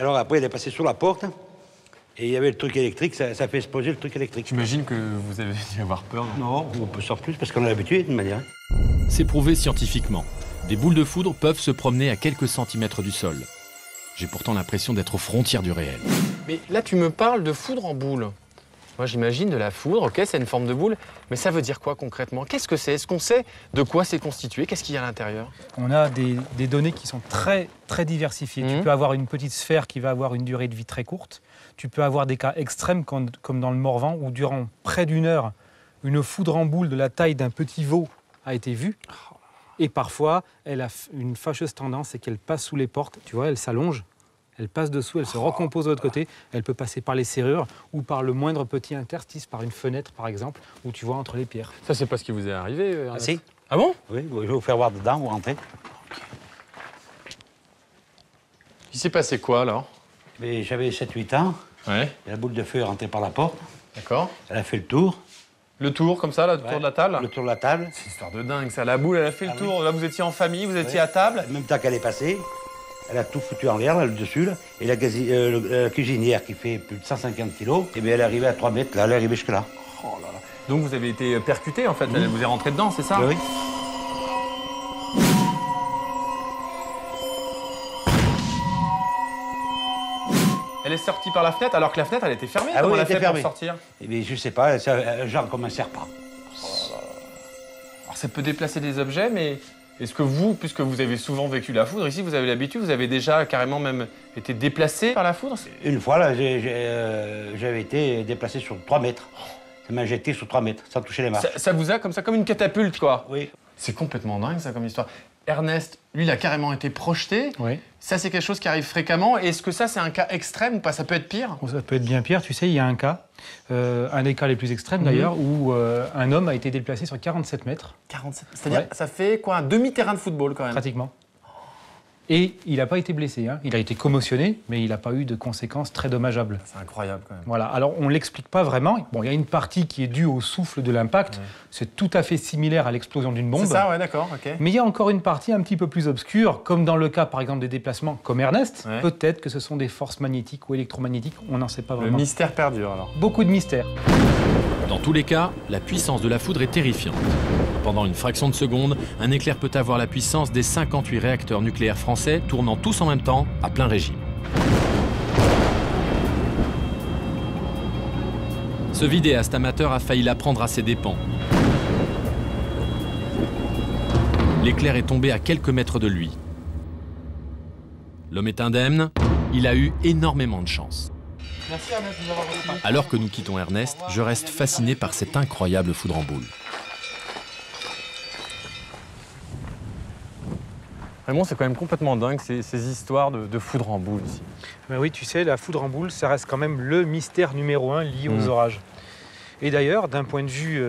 Alors après, elle est passée sur la porte. Et il y avait le truc électrique, ça fait exploser le truc électrique. J'imagine que vous avez dû avoir peur. Non, on peut sans plus, parce qu'on est habitué d'une manière. C'est prouvé scientifiquement. Des boules de foudre peuvent se promener à quelques centimètres du sol. J'ai pourtant l'impression d'être aux frontières du réel. Mais là, tu me parles de foudre en boule. Moi, j'imagine de la foudre, ok, c'est une forme de boule, mais ça veut dire quoi concrètement? Qu'est-ce que c'est? Est-ce qu'on sait de quoi c'est constitué? Qu'est-ce qu'il y a à l'intérieur? On a des données qui sont très diversifiées. Tu peux avoir une petite sphère qui va avoir une durée de vie très courte. Tu peux avoir des cas extrêmes comme dans le Morvan où durant près d'1 heure, une foudre en boule de la taille d'un petit veau a été vue. Et parfois, elle a une fâcheuse tendance, c'est qu'elle passe sous les portes. Tu vois, elle s'allonge, elle passe dessous, elle se recompose de l'autre côté. Elle peut passer par les serrures ou par le moindre petit interstice, par une fenêtre par exemple, où tu vois entre les pierres. Ça, c'est pas ce qui vous est arrivé, Ah si. Ah bon? Oui, je vais vous faire voir dedans, vous rentrez. Il s'est passé quoi alors? J'avais 7-8 ans. Ouais. Et la boule de feu est rentrée par la porte. D'accord. Elle a fait le tour. Le tour, comme ça, là, le tour de la table? Le tour de la table. C'est une histoire de dingue, ça. La boule, elle a fait le tour. Là, vous étiez en famille, vous étiez à table. En même temps qu'elle est passée, elle a tout foutu en l'air, là, le dessus. Là. Et la cuisinière, qui fait plus de 150 kilos, eh bien, elle est arrivée à 3 mètres, là, elle est arrivée jusque-là. Oh là là. Donc, vous avez été percuté, en fait. Elle vous est rentrée dedans, c'est ça? Oui. Elle est sortie par la fenêtre, alors que la fenêtre, elle était fermée. Ah oui, elle a fait fermée pour sortir? Eh bien, je sais pas, c'est genre comme un serpent. Alors, ça peut déplacer des objets, mais est-ce que vous, puisque vous avez souvent vécu la foudre, ici, vous avez l'habitude, vous avez déjà carrément même été déplacé par la foudre? Une fois, là, j'avais été déplacé sur 3 mètres. Ça m'a jeté sur 3 mètres, sans toucher les marches. Ça vous a comme ça, comme une catapulte, quoi? Oui. C'est complètement dingue, ça, comme histoire. Ernest, lui, il a carrément été projeté. Oui. Ça, c'est quelque chose qui arrive fréquemment. Est-ce que ça, c'est un cas extrême ou pas? Ça peut être pire? Ça peut être bien pire. Tu sais, il y a un cas, un des cas les plus extrêmes d'ailleurs, où un homme a été déplacé sur 47 mètres. 47? C'est-à-dire, ça fait quoi, un demi-terrain de football, quand même? Pratiquement. Et il n'a pas été blessé, hein. Il a été commotionné, mais il n'a pas eu de conséquences très dommageables. C'est incroyable quand même. Voilà, alors on ne l'explique pas vraiment. Bon, il y a une partie qui est due au souffle de l'impact. C'est tout à fait similaire à l'explosion d'une bombe. C'est ça, ouais, d'accord, ok. Mais il y a encore une partie un petit peu plus obscure, comme dans le cas par exemple des déplacements comme Ernest. Ouais. Peut-être que ce sont des forces magnétiques ou électromagnétiques, on n'en sait pas vraiment. Le mystère perdure alors. Beaucoup de mystères. Dans tous les cas, la puissance de la foudre est terrifiante. Pendant une fraction de seconde, un éclair peut avoir la puissance des 58 réacteurs nucléaires français tournant tous en même temps à plein régime. Ce vidéaste amateur a failli la prendre à ses dépens. L'éclair est tombé à quelques mètres de lui. L'homme est indemne, il a eu énormément de chance. Merci Ernest de nous avoir reçus. Alors que nous quittons Ernest, je reste fasciné par cette incroyable foudre en boule. Raymond, c'est quand même complètement dingue ces histoires de foudre en boule ici. Ben oui, tu sais, la foudre en boule, ça reste quand même le mystère numéro 1 lié aux orages. Et d'ailleurs, d'un point de vue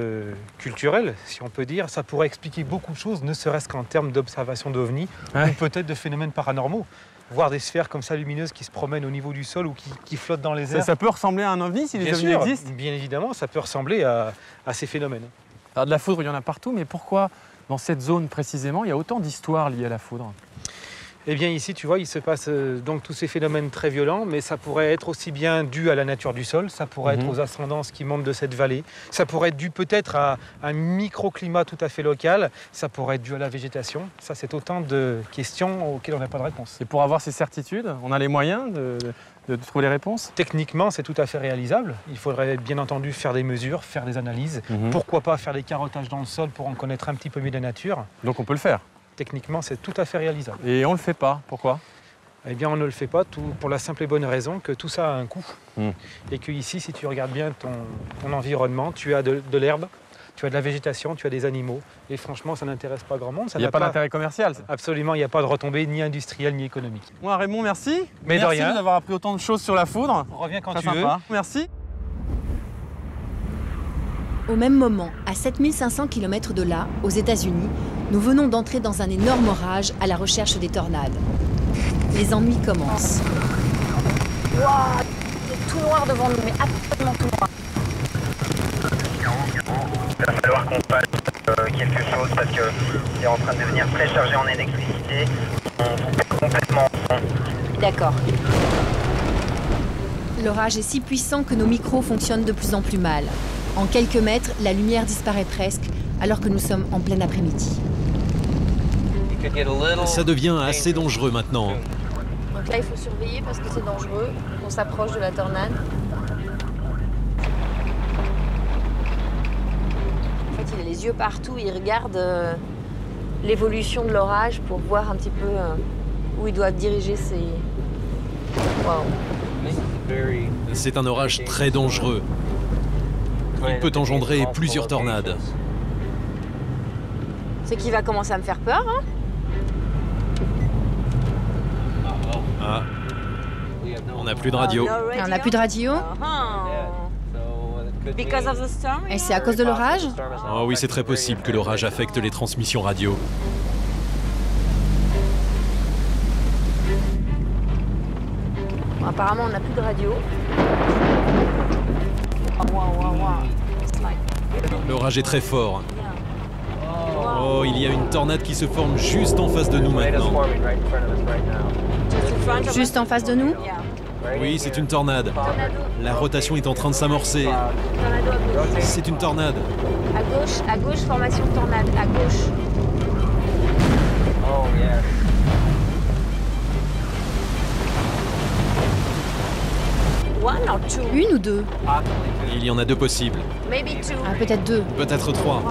culturel, si on peut dire, ça pourrait expliquer beaucoup de choses, ne serait-ce qu'en termes d'observation d'ovnis ou peut-être de phénomènes paranormaux. Voir des sphères comme ça lumineuses qui se promènent au niveau du sol ou qui flottent dans les airs. Ça peut ressembler à un ovni si les ovnis existent? Bien évidemment, ça peut ressembler à ces phénomènes. Alors de la foudre, il y en a partout, mais pourquoi dans cette zone précisément, il y a autant d'histoires liées à la foudre? Eh bien ici, tu vois, il se passe donc tous ces phénomènes très violents, mais ça pourrait être aussi bien dû à la nature du sol, ça pourrait être aux ascendances qui montent de cette vallée, ça pourrait être dû peut-être à un microclimat tout à fait local, ça pourrait être dû à la végétation. Ça, c'est autant de questions auxquelles on n'a pas de réponse. Et pour avoir ces certitudes, on a les moyens de trouver les réponses? Techniquement, c'est tout à fait réalisable. Il faudrait bien entendu faire des mesures, faire des analyses. Pourquoi pas faire des carottages dans le sol pour en connaître un petit peu mieux la nature. Donc on peut le faire? Techniquement, c'est tout à fait réalisable. Et on ne le fait pas, pourquoi? Eh bien, on ne le fait pas pour la simple et bonne raison que tout ça a un coût. Et que ici, si tu regardes bien ton environnement, tu as de l'herbe, tu as de la végétation, tu as des animaux. Et franchement, ça n'intéresse pas grand monde. Il n'y a pas d'intérêt commercial? Absolument, il n'y a pas de retombée ni industrielle ni économique. Moi, Raymond, merci. Mais de rien. Merci d'avoir appris autant de choses sur la foudre. Reviens quand tu veux. Merci. Au même moment, à 7500 km de là, aux États-Unis, nous venons d'entrer dans un énorme orage à la recherche des tornades. Les ennuis commencent. Waouh, c'est tout noir devant nous, mais absolument tout noir. Il va falloir qu'on fasse quelque chose parce que c'est en train de devenir très chargé en électricité. On coupe complètement. D'accord. L'orage est si puissant que nos micros fonctionnent de plus en plus mal. En quelques mètres, la lumière disparaît presque, alors que nous sommes en plein après-midi. Ça devient assez dangereux maintenant. Donc là, il faut surveiller parce que c'est dangereux. On s'approche de la tornade. En fait, il a les yeux partout. Il regarde l'évolution de l'orage pour voir un petit peu où il doit diriger ses... Wow. C'est un orage très dangereux. Il peut engendrer plusieurs tornades. C'est qui va commencer à me faire peur, hein? Ah. On n'a plus de radio. On n'a plus de radio? Et c'est à cause de l'orage? Oh oui, c'est très possible que l'orage affecte les transmissions radio. Bon, apparemment, on n'a plus de radio. L'orage est très fort. Oh, il y a une tornade qui se forme juste en face de nous maintenant. Juste en face de nous? Oui, c'est une tornade. La rotation est en train de s'amorcer. C'est une tornade. À gauche, formation de tornade, à gauche. Une ou deux? Il y en a deux possibles. Ah, peut-être deux. Peut-être trois.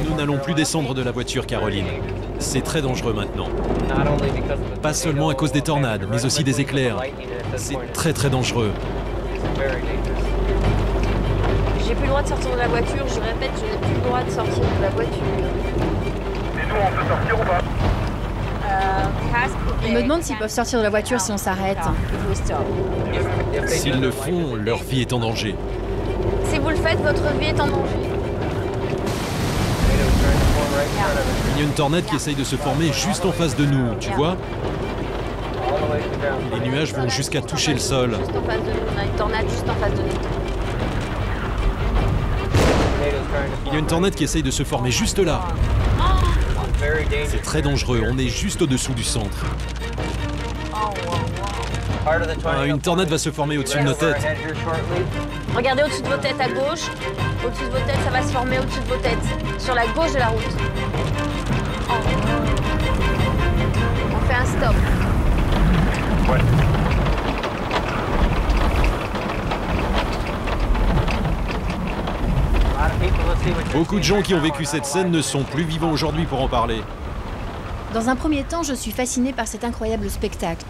Nous n'allons plus descendre de la voiture, Caroline. C'est très dangereux maintenant. Pas seulement à cause des tornades, mais aussi des éclairs. C'est très très dangereux. J'ai plus le droit de sortir de la voiture, je répète, je n'ai plus le droit de sortir de la voiture. Et nous, on peut sortir ou pas? Ils me demandent s'ils peuvent sortir de la voiture si on s'arrête. S'ils le font, leur vie est en danger. Si vous le faites, votre vie est en danger. Il y a une tornade qui essaye de se former juste en face de nous, tu vois? Les nuages vont jusqu'à toucher le sol. Juste en face de nous, on a une tornade juste en face de nous. Il y a une tornade qui essaye de se former juste là. C'est très dangereux, on est juste au-dessous du centre. Une tornade va se former au-dessus de nos têtes. Regardez au-dessus de vos têtes à gauche. Au-dessus de vos têtes, ça va se former au-dessus de vos têtes. Sur la gauche de la route. On fait un stop. Ouais. Beaucoup de gens qui ont vécu cette scène ne sont plus vivants aujourd'hui pour en parler. Dans un premier temps, je suis fascinée par cet incroyable spectacle.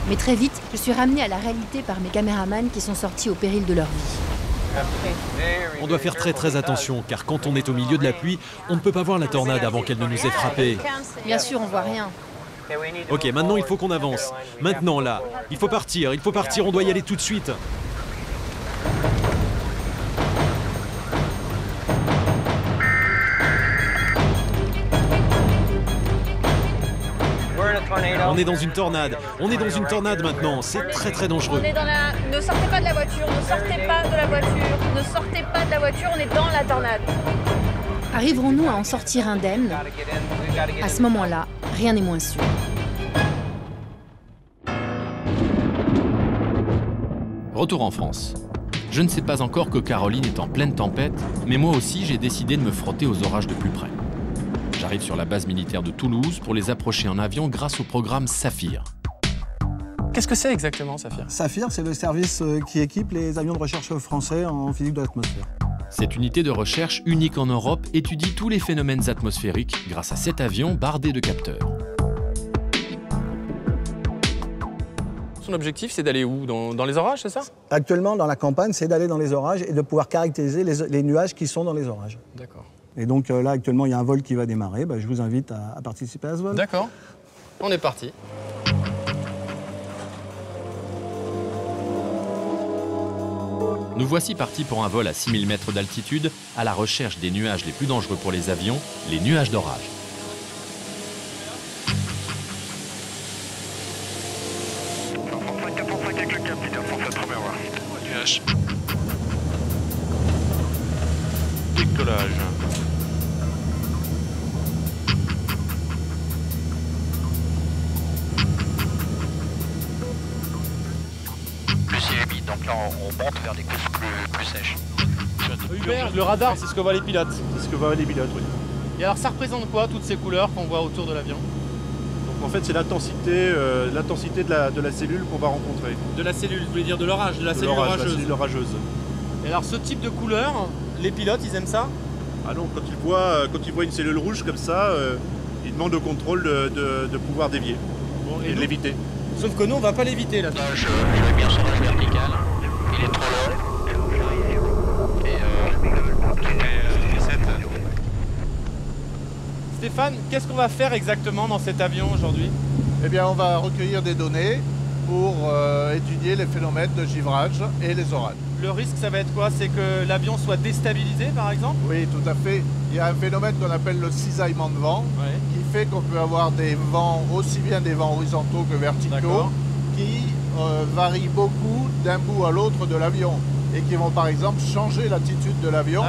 Mais très vite, je suis ramenée à la réalité par mes caméramans qui sont sortis au péril de leur vie. On doit faire très attention, car quand on est au milieu de la pluie, on ne peut pas voir la tornade avant qu'elle ne nous ait frappés. Bien sûr, on voit rien. Ok, maintenant il faut qu'on avance. Maintenant là, il faut partir, on doit y aller tout de suite. On est dans une tornade, maintenant, c'est très dangereux. On est dans la... Ne sortez pas de la voiture, ne sortez pas de la voiture, ne sortez pas de la voiture, on est dans la tornade. Arriverons-nous à en sortir indemnes? À ce moment-là, rien n'est moins sûr. Retour en France. Je ne sais pas encore que Caroline est en pleine tempête, mais moi aussi j'ai décidé de me frotter aux orages de plus près. J'arrive sur la base militaire de Toulouse pour les approcher en avion grâce au programme Saphir. Qu'est-ce que c'est exactement, Saphir? Saphir, c'est le service qui équipe les avions de recherche français en physique de l'atmosphère. Cette unité de recherche unique en Europe étudie tous les phénomènes atmosphériques grâce à cet avion bardé de capteurs. Son objectif, c'est d'aller où? Dans les orages, c'est ça? Actuellement, dans la campagne, c'est d'aller dans les orages et de pouvoir caractériser les nuages qui sont dans les orages. D'accord. Et donc là, actuellement, il y a un vol qui va démarrer. Je vous invite à participer à ce vol. D'accord. On est parti. Nous voici partis pour un vol à 6000 mètres d'altitude à la recherche des nuages les plus dangereux pour les avions, les nuages d'orage. Nuage. Décollage. Le ciel est vide, donc là on monte vers des couches plus sèches. Hubert, le radar, c'est ce que voient les pilotes. C'est ce que voient les pilotes, oui. Et alors ça représente quoi, toutes ces couleurs qu'on voit autour de l'avion? Donc en fait c'est l'intensité de la cellule qu'on va rencontrer. De la cellule, vous voulez dire de l'orage, de la cellule orageuse. La cellule orageuse. Et alors ce type de couleur, les pilotes, ils aiment ça? Ah non, quand ils voient une cellule rouge comme ça, ils demandent au contrôle de pouvoir dévier et de l'éviter. Sauf que nous, on va pas l'éviter là. Je vais bien sur la verticale. Il est trop long. Stéphane, qu'est-ce qu'on va faire exactement dans cet avion aujourd'hui? Eh bien, on va recueillir des données pour étudier les phénomènes de givrage et les orages. Le risque, ça va être quoi? C'est que l'avion soit déstabilisé, par exemple? Oui, tout à fait. Il y a un phénomène qu'on appelle le cisaillement de vent, qui fait qu'on peut avoir des vents, aussi bien des vents horizontaux que verticaux, qui varient beaucoup d'un bout à l'autre de l'avion et qui vont par exemple changer l'attitude de l'avion,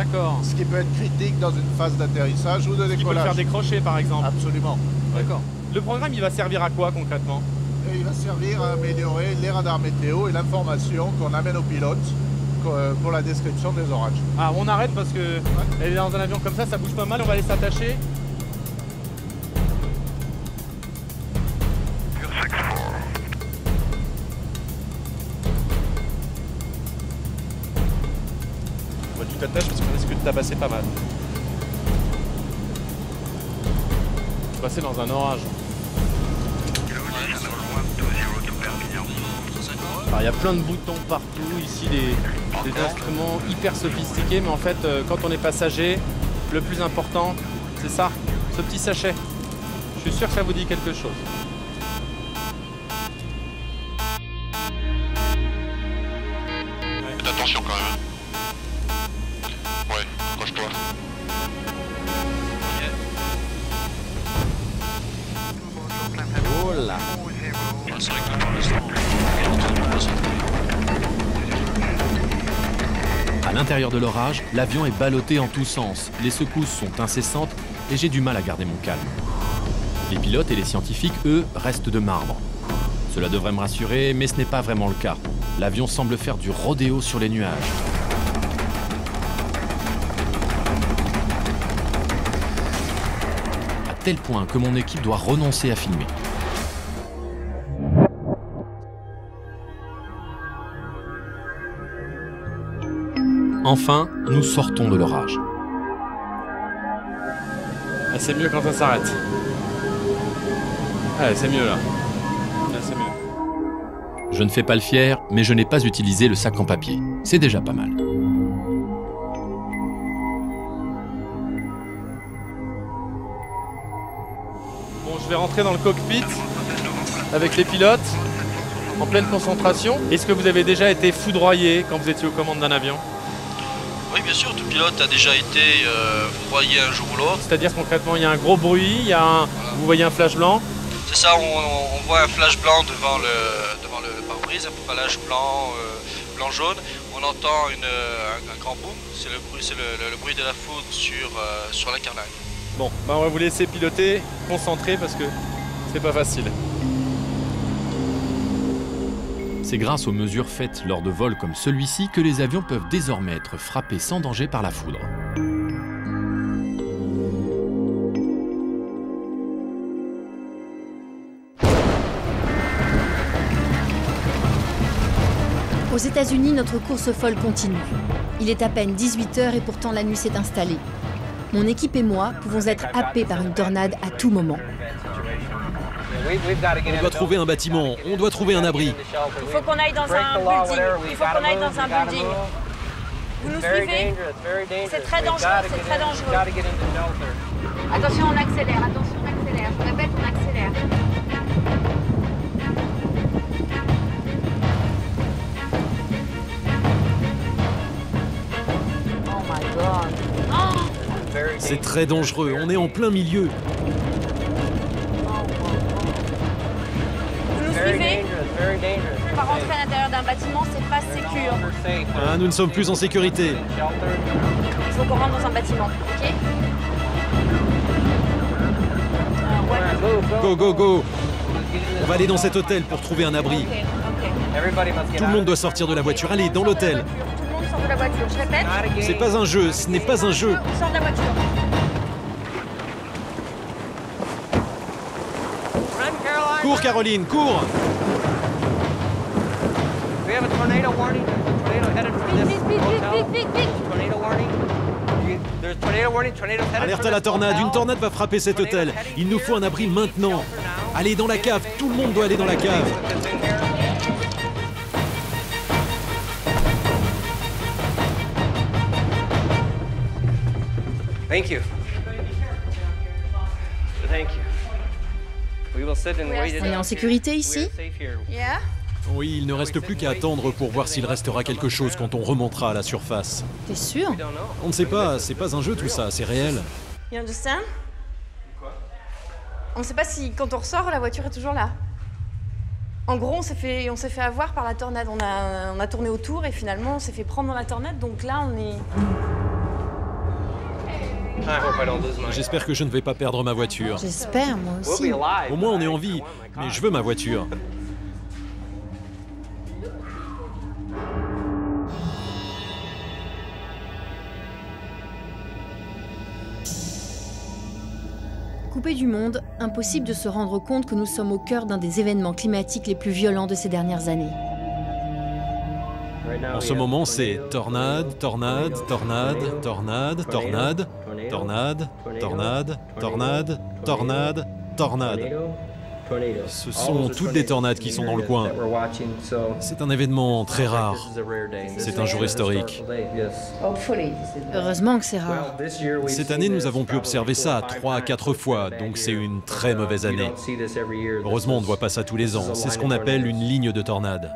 ce qui peut être critique dans une phase d'atterrissage ou de décollage. Qui peut le faire décrocher, par exemple? Absolument. D'accord. Le programme, il va servir à quoi concrètement? Et il va servir à améliorer les radars météo et l'information qu'on amène aux pilotes pour la description des orages. Ah, on arrête parce que elle est dans un avion comme ça bouge pas mal, on va aller s'attacher. Tu t'attaches parce qu'on risque de tabasser pas mal. Je suis passé dans un orage. Alors, il y a plein de boutons partout, ici des instruments hyper sophistiqués, mais en fait quand on est passager, le plus important c'est ça, ce petit sachet. Je suis sûr que ça vous dit quelque chose. Attention quand même. Ouais, accroche-toi. Oh là. C'est vrai que pour l'instant, À l'intérieur de l'orage, l'avion est ballotté en tous sens. Les secousses sont incessantes et j'ai du mal à garder mon calme. Les pilotes et les scientifiques, eux, restent de marbre. Cela devrait me rassurer, mais ce n'est pas vraiment le cas. L'avion semble faire du rodéo sur les nuages. À tel point que mon équipe doit renoncer à filmer. Enfin, nous sortons de l'orage. Ah, c'est mieux quand ça s'arrête. Ah, c'est mieux là. Là, c'est mieux. Je ne fais pas le fier, mais je n'ai pas utilisé le sac en papier. C'est déjà pas mal. Bon, je vais rentrer dans le cockpit avec les pilotes en pleine concentration. Est-ce que vous avez déjà été foudroyé quand vous étiez aux commandes d'un avion? Oui, bien sûr, tout pilote a déjà été foudroyé un jour ou l'autre. C'est-à-dire concrètement, il y a un gros bruit, il y a vous voyez un flash blanc? C'est ça, on voit un flash blanc devant le pare-brise, un flash blanc-jaune. On entend un grand boom, c'est le bruit de la foudre sur la carlingue. Bon, bah on va vous laisser piloter, concentrer parce que c'est pas facile. C'est grâce aux mesures faites lors de vols comme celui-ci que les avions peuvent désormais être frappés sans danger par la foudre. Aux États-Unis, notre course folle continue. Il est à peine 18 h et pourtant la nuit s'est installée. Mon équipe et moi pouvons être happés par une tornade à tout moment. On doit trouver un bâtiment, on doit trouver un abri. Il faut qu'on aille dans un building. Il faut qu'on aille dans un building. Vous nous suivez? C'est très dangereux, c'est très dangereux. Attention, on accélère, attention, on accélère. Je répète, on accélère. Oh my God. Oh! C'est très dangereux, on est en plein milieu. Vous nous suivez? On va rentrer à l'intérieur d'un bâtiment, c'est pas sécure. Ah, nous ne sommes plus en sécurité. Il faut qu'on rentre dans un bâtiment, ok? Go, go, go. On va aller dans cet hôtel pour trouver un abri. Tout le monde doit sortir de la voiture. Allez, dans l'hôtel. Tout le monde sort de la voiture, je répète. C'est pas un jeu, ce n'est pas un jeu. On sort de la voiture. Cours, Caroline, cours! Alerte à la tornade, une tornade va frapper cet hôtel. Il nous faut un abri maintenant. Allez dans la cave, tout le monde doit aller dans la cave. Thank you. Thank you. On est en sécurité ici? Oui, il ne reste plus qu'à attendre pour voir s'il restera quelque chose quand on remontera à la surface. T'es sûr? On ne sait pas, c'est pas un jeu tout ça, c'est réel. You understand? On ne sait pas si quand on ressort, la voiture est toujours là. En gros, on s'est fait avoir par la tornade. On a tourné autour et finalement on s'est fait prendre dans la tornade. Donc là, on est... J'espère que je ne vais pas perdre ma voiture. J'espère, moi aussi. Au moins on est en vie, mais je veux ma voiture. Coupé du monde, impossible de se rendre compte que nous sommes au cœur d'un des événements climatiques les plus violents de ces dernières années. En ce moment, c'est tornade, tornade, tornade, tornade, tornade, tornade, tornade, tornade, tornade, tornade. Ce sont toutes des tornades qui sont dans le coin. C'est un événement très rare. C'est un jour historique. Heureusement que c'est rare. Cette année, nous avons pu observer ça 3 à 4 fois, donc c'est une très mauvaise année. Heureusement, on ne voit pas ça tous les ans. C'est ce qu'on appelle une ligne de tornade.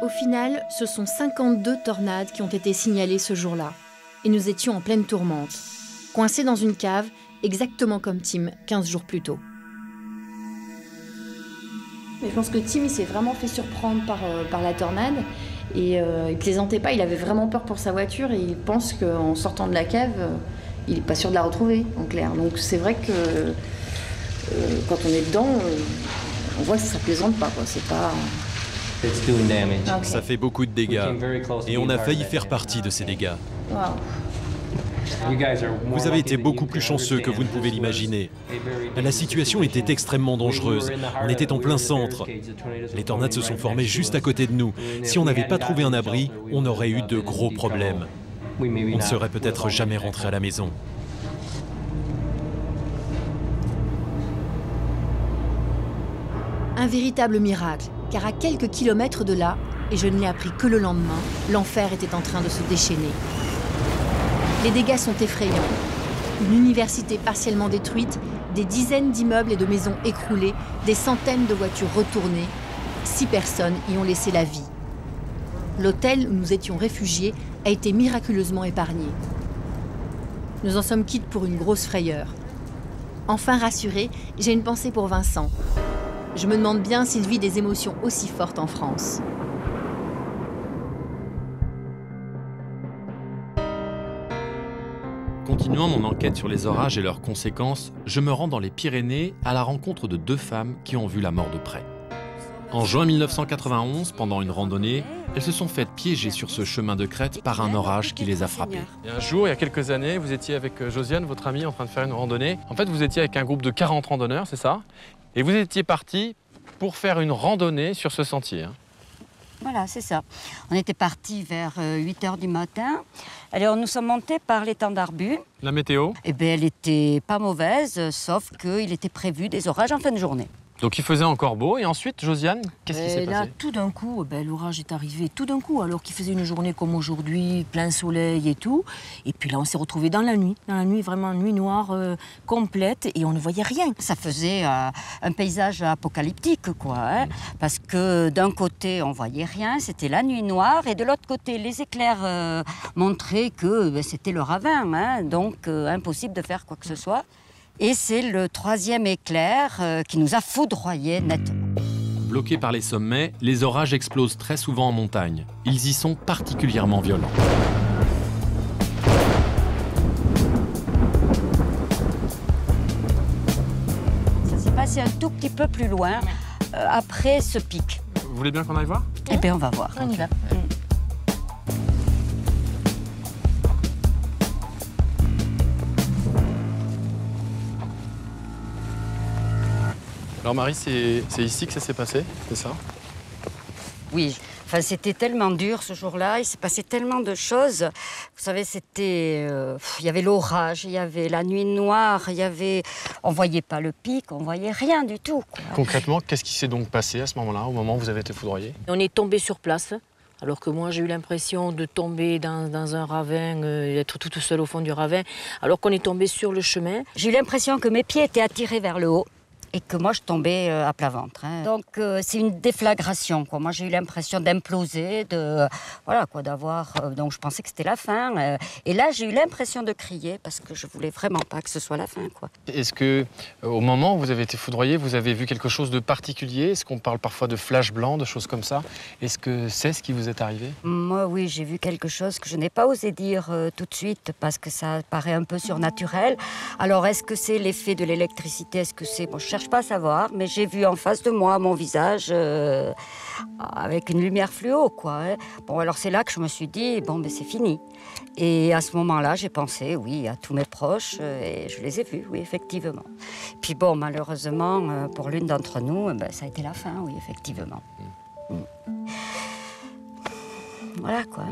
Au final, ce sont 52 tornades qui ont été signalées ce jour-là. Et nous étions en pleine tourmente, coincés dans une cave, exactement comme Tim, 15 jours plus tôt. Mais je pense que Tim, il s'est vraiment fait surprendre par la tornade. Et il plaisantait pas, il avait vraiment peur pour sa voiture. Et il pense qu'en sortant de la cave, il n'est pas sûr de la retrouver, en clair. Donc c'est vrai que quand on est dedans, on voit que ça plaisante pas, quoi. C'est pas... Ça fait beaucoup de dégâts. Et on a failli faire partie de ces dégâts. Wow. Vous avez été beaucoup plus chanceux que vous ne pouvez l'imaginer. La situation était extrêmement dangereuse. On était en plein centre. Les tornades se sont formées juste à côté de nous. Si on n'avait pas trouvé un abri, on aurait eu de gros problèmes. On ne serait peut-être jamais rentré à la maison. Un véritable miracle, car à quelques kilomètres de là, et je ne l'ai appris que le lendemain, l'enfer était en train de se déchaîner. Les dégâts sont effrayants. Une université partiellement détruite, des dizaines d'immeubles et de maisons écroulées, des centaines de voitures retournées. 6 personnes y ont laissé la vie. L'hôtel où nous étions réfugiés a été miraculeusement épargné. Nous en sommes quittes pour une grosse frayeur. Enfin rassurée, j'ai une pensée pour Vincent. Je me demande bien s'il vit des émotions aussi fortes en France. Continuant mon enquête sur les orages et leurs conséquences, je me rends dans les Pyrénées à la rencontre de 2 femmes qui ont vu la mort de près. En juin 1991, pendant une randonnée, elles se sont faites piéger sur ce chemin de crête par un orage qui les a frappées. Et un jour, il y a quelques années, vous étiez avec Josiane, votre amie, en train de faire une randonnée. En fait, vous étiez avec un groupe de 40 randonneurs, c'est ça? Et vous étiez partis pour faire une randonnée sur ce sentier. Voilà, c'est ça. On était partis vers 8 h du matin. Alors, nous sommes montés par l'étang d'Arbu. La météo? Eh bien, elle était pas mauvaise, sauf qu'il était prévu des orages en fin de journée. Donc il faisait encore beau, et ensuite, Josiane, qu'est-ce qui s'est passé? Là, tout d'un coup, l'orage est arrivé tout d'un coup, alors qu'il faisait une journée comme aujourd'hui, plein soleil et tout. Et puis là, on s'est retrouvés dans la nuit, vraiment nuit noire complète, et on ne voyait rien. Ça faisait un paysage apocalyptique, quoi, hein, parce que d'un côté, on voyait rien, c'était la nuit noire, et de l'autre côté, les éclairs montraient que c'était le ravin, hein, donc impossible de faire quoi que ce soit. Et c'est le 3e éclair qui nous a foudroyés nettement. Bloqués par les sommets, les orages explosent très souvent en montagne. Ils y sont particulièrement violents. Ça s'est passé un tout petit peu plus loin, après ce pic. Vous voulez bien qu'on aille voir? Eh bien, on va voir. On y va. Alors Marie, c'est ici que ça s'est passé, c'est ça? Oui, enfin, c'était tellement dur ce jour-là, il s'est passé tellement de choses. Vous savez, c'était... il y avait l'orage, il y avait la nuit noire, il y avait... On ne voyait pas le pic, on ne voyait rien du tout, quoi. Concrètement, qu'est-ce qui s'est donc passé à ce moment-là, au moment où vous avez été foudroyé? On est tombé sur place, alors que moi j'ai eu l'impression de tomber dans un ravin, d'être toute seule au fond du ravin, alors qu'on est tombé sur le chemin. J'ai eu l'impression que mes pieds étaient attirés vers le haut. Et que moi, je tombais à plat ventre. Hein. Donc, c'est une déflagration, quoi. Moi, j'ai eu l'impression d'imploser, voilà, quoi, d'avoir... donc, je pensais que c'était la fin. Et là, j'ai eu l'impression de crier parce que je voulais vraiment pas que ce soit la fin, quoi. Est-ce que, au moment où vous avez été foudroyé, vous avez vu quelque chose de particulier? Est-ce qu'on parle parfois de flash blanc, de choses comme ça? Est-ce que c'est ce qui vous est arrivé? Moi, oui, j'ai vu quelque chose que je n'ai pas osé dire tout de suite parce que ça paraît un peu surnaturel. Alors, est-ce que c'est l'effet de l'électricité? Est-ce que c'est... Bon, je cherche pas à savoir, mais j'ai vu en face de moi mon visage avec une lumière fluo, quoi. Hein. Bon, alors c'est là que je me suis dit, bon, ben c'est fini. Et à ce moment-là, j'ai pensé, oui, à tous mes proches, et je les ai vus, oui, effectivement. Puis bon, malheureusement, pour l'une d'entre nous, ben, ça a été la fin, oui, effectivement. Voilà, quoi.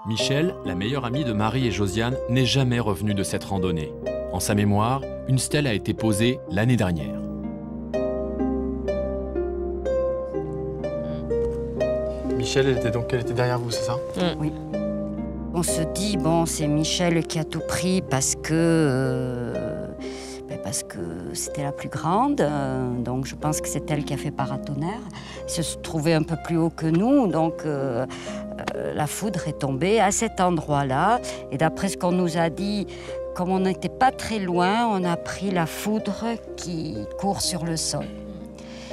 Michel, la meilleure amie de Marie et Josiane, n'est jamais revenue de cette randonnée. En sa mémoire, une stèle a été posée l'année dernière. Michel, elle était derrière vous, c'est ça? Oui. On se dit, bon, c'est Michel qui a tout pris parce que c'était la plus grande. Donc je pense que c'est elle qui a fait paratonnerre. Elle se trouvait un peu plus haut que nous, donc la foudre est tombée à cet endroit-là. Et d'après ce qu'on nous a dit, comme on n'était pas très loin, on a pris la foudre qui court sur le sol.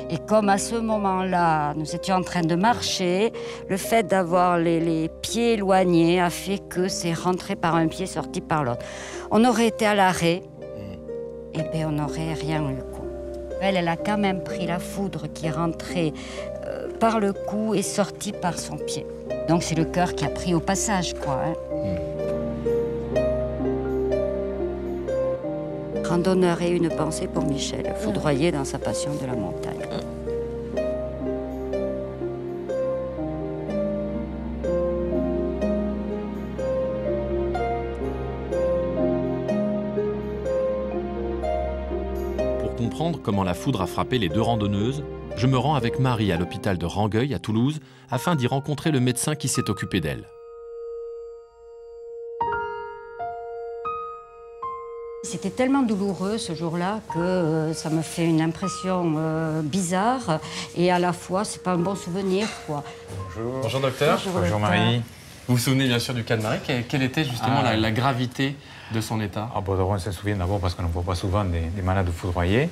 Et comme à ce moment-là, nous étions en train de marcher, le fait d'avoir les pieds éloignés a fait que c'est rentré par un pied, sorti par l'autre. On aurait été à l'arrêt, et bien on n'aurait rien eu. Elle a quand même pris la foudre qui est rentrée par le cou et sortie par son pied. Donc c'est le cœur qui a pris au passage, quoi. Hein. randonneur et une pensée pour Michel, foudroyé dans sa passion de la montagne. Pour comprendre comment la foudre a frappé les deux randonneuses, je me rends avec Marie à l'hôpital de Rangueil, à Toulouse, afin d'y rencontrer le médecin qui s'est occupé d'elle. C'était tellement douloureux ce jour-là que ça me fait une impression bizarre et à la fois, c'est pas un bon souvenir, quoi. Bonjour. Bonjour docteur. Bonjour Marie. Vous vous souvenez bien sûr du cas de Marie. Quelle était justement la gravité de son état? On se souvient d'abord parce qu'on ne voit pas souvent des malades foudroyés.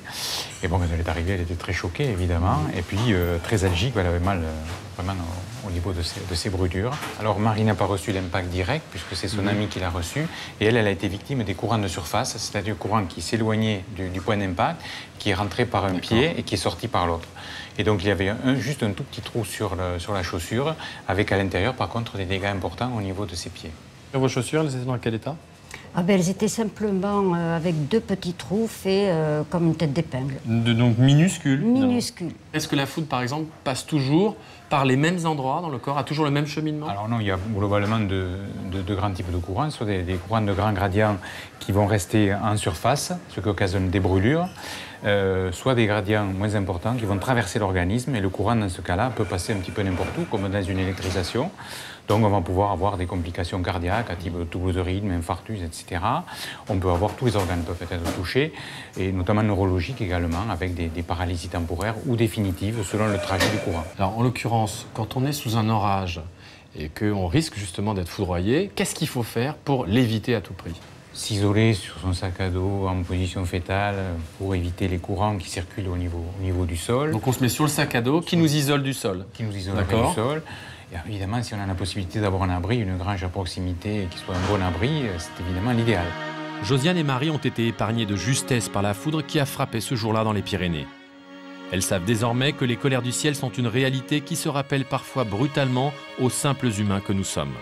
Et bon, quand elle est arrivée, elle était très choquée, évidemment. Et puis, très algique, elle avait mal vraiment au niveau de ses brûlures. Alors, Marie n'a pas reçu l'impact direct, puisque c'est son amie qui l'a reçu. Et elle a été victime des courants de surface, c'est-à-dire courant qui s'éloignait du point d'impact, qui est rentré par un pied et qui est sorti par l'autre. Et donc, il y avait juste un tout petit trou sur la chaussure, avec à l'intérieur, par contre, des dégâts importants au niveau de ses pieds. Et vos chaussures, elles étaient dans quel état? Elles étaient simplement avec deux petits trous faits comme une tête d'épingle. Donc minuscules? Minuscules. Est-ce que la foudre, par exemple, passe toujours par les mêmes endroits dans le corps, a toujours le même cheminement? Alors non, il y a globalement deux grands types de courants, soit des courants de grands gradients qui vont rester en surface, ce qui occasionne des brûlures, soit des gradients moins importants qui vont traverser l'organisme, et le courant, dans ce cas-là, peut passer un petit peu n'importe où, comme dans une électrisation. Donc on va pouvoir avoir des complications cardiaques, à type troubles de rythme, infarctus, etc. On peut avoir, tous les organes peuvent être touchés, et notamment neurologiques également, avec des paralysies temporaires ou définitives, selon le trajet du courant. Alors en l'occurrence, quand on est sous un orage et qu'on risque justement d'être foudroyé, qu'est-ce qu'il faut faire pour l'éviter à tout prix? S'isoler sur son sac à dos en position fétale pour éviter les courants qui circulent au niveau du sol. Donc on se met sur le sac à dos qui nous isole du sol. Qui nous isole du sol. Et évidemment, si on a la possibilité d'avoir un abri, une grange à proximité qui soit un bon abri, c'est évidemment l'idéal. Josiane et Marie ont été épargnées de justesse par la foudre qui a frappé ce jour-là dans les Pyrénées. Elles savent désormais que les colères du ciel sont une réalité qui se rappelle parfois brutalement aux simples humains que nous sommes.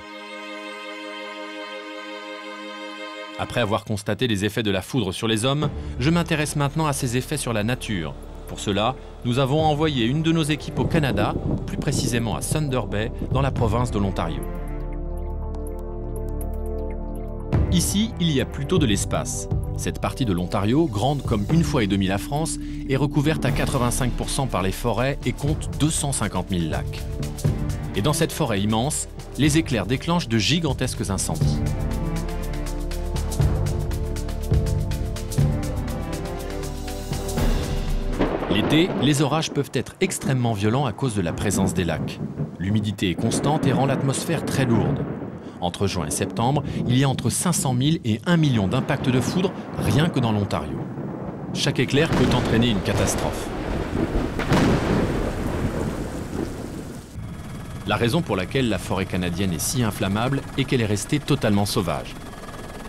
Après avoir constaté les effets de la foudre sur les hommes, je m'intéresse maintenant à ses effets sur la nature. Pour cela, nous avons envoyé une de nos équipes au Canada, plus précisément à Thunder Bay, dans la province de l'Ontario. Ici, il y a plutôt de l'espace. Cette partie de l'Ontario, grande comme 1,5 fois la France, est recouverte à 85% par les forêts et compte 250 000 lacs. Et dans cette forêt immense, les éclairs déclenchent de gigantesques incendies. L'été, les orages peuvent être extrêmement violents à cause de la présence des lacs. L'humidité est constante et rend l'atmosphère très lourde. Entre juin et septembre, il y a entre 500 000 et 1 million d'impacts de foudre rien que dans l'Ontario. Chaque éclair peut entraîner une catastrophe. La raison pour laquelle la forêt canadienne est si inflammable est qu'elle est restée totalement sauvage.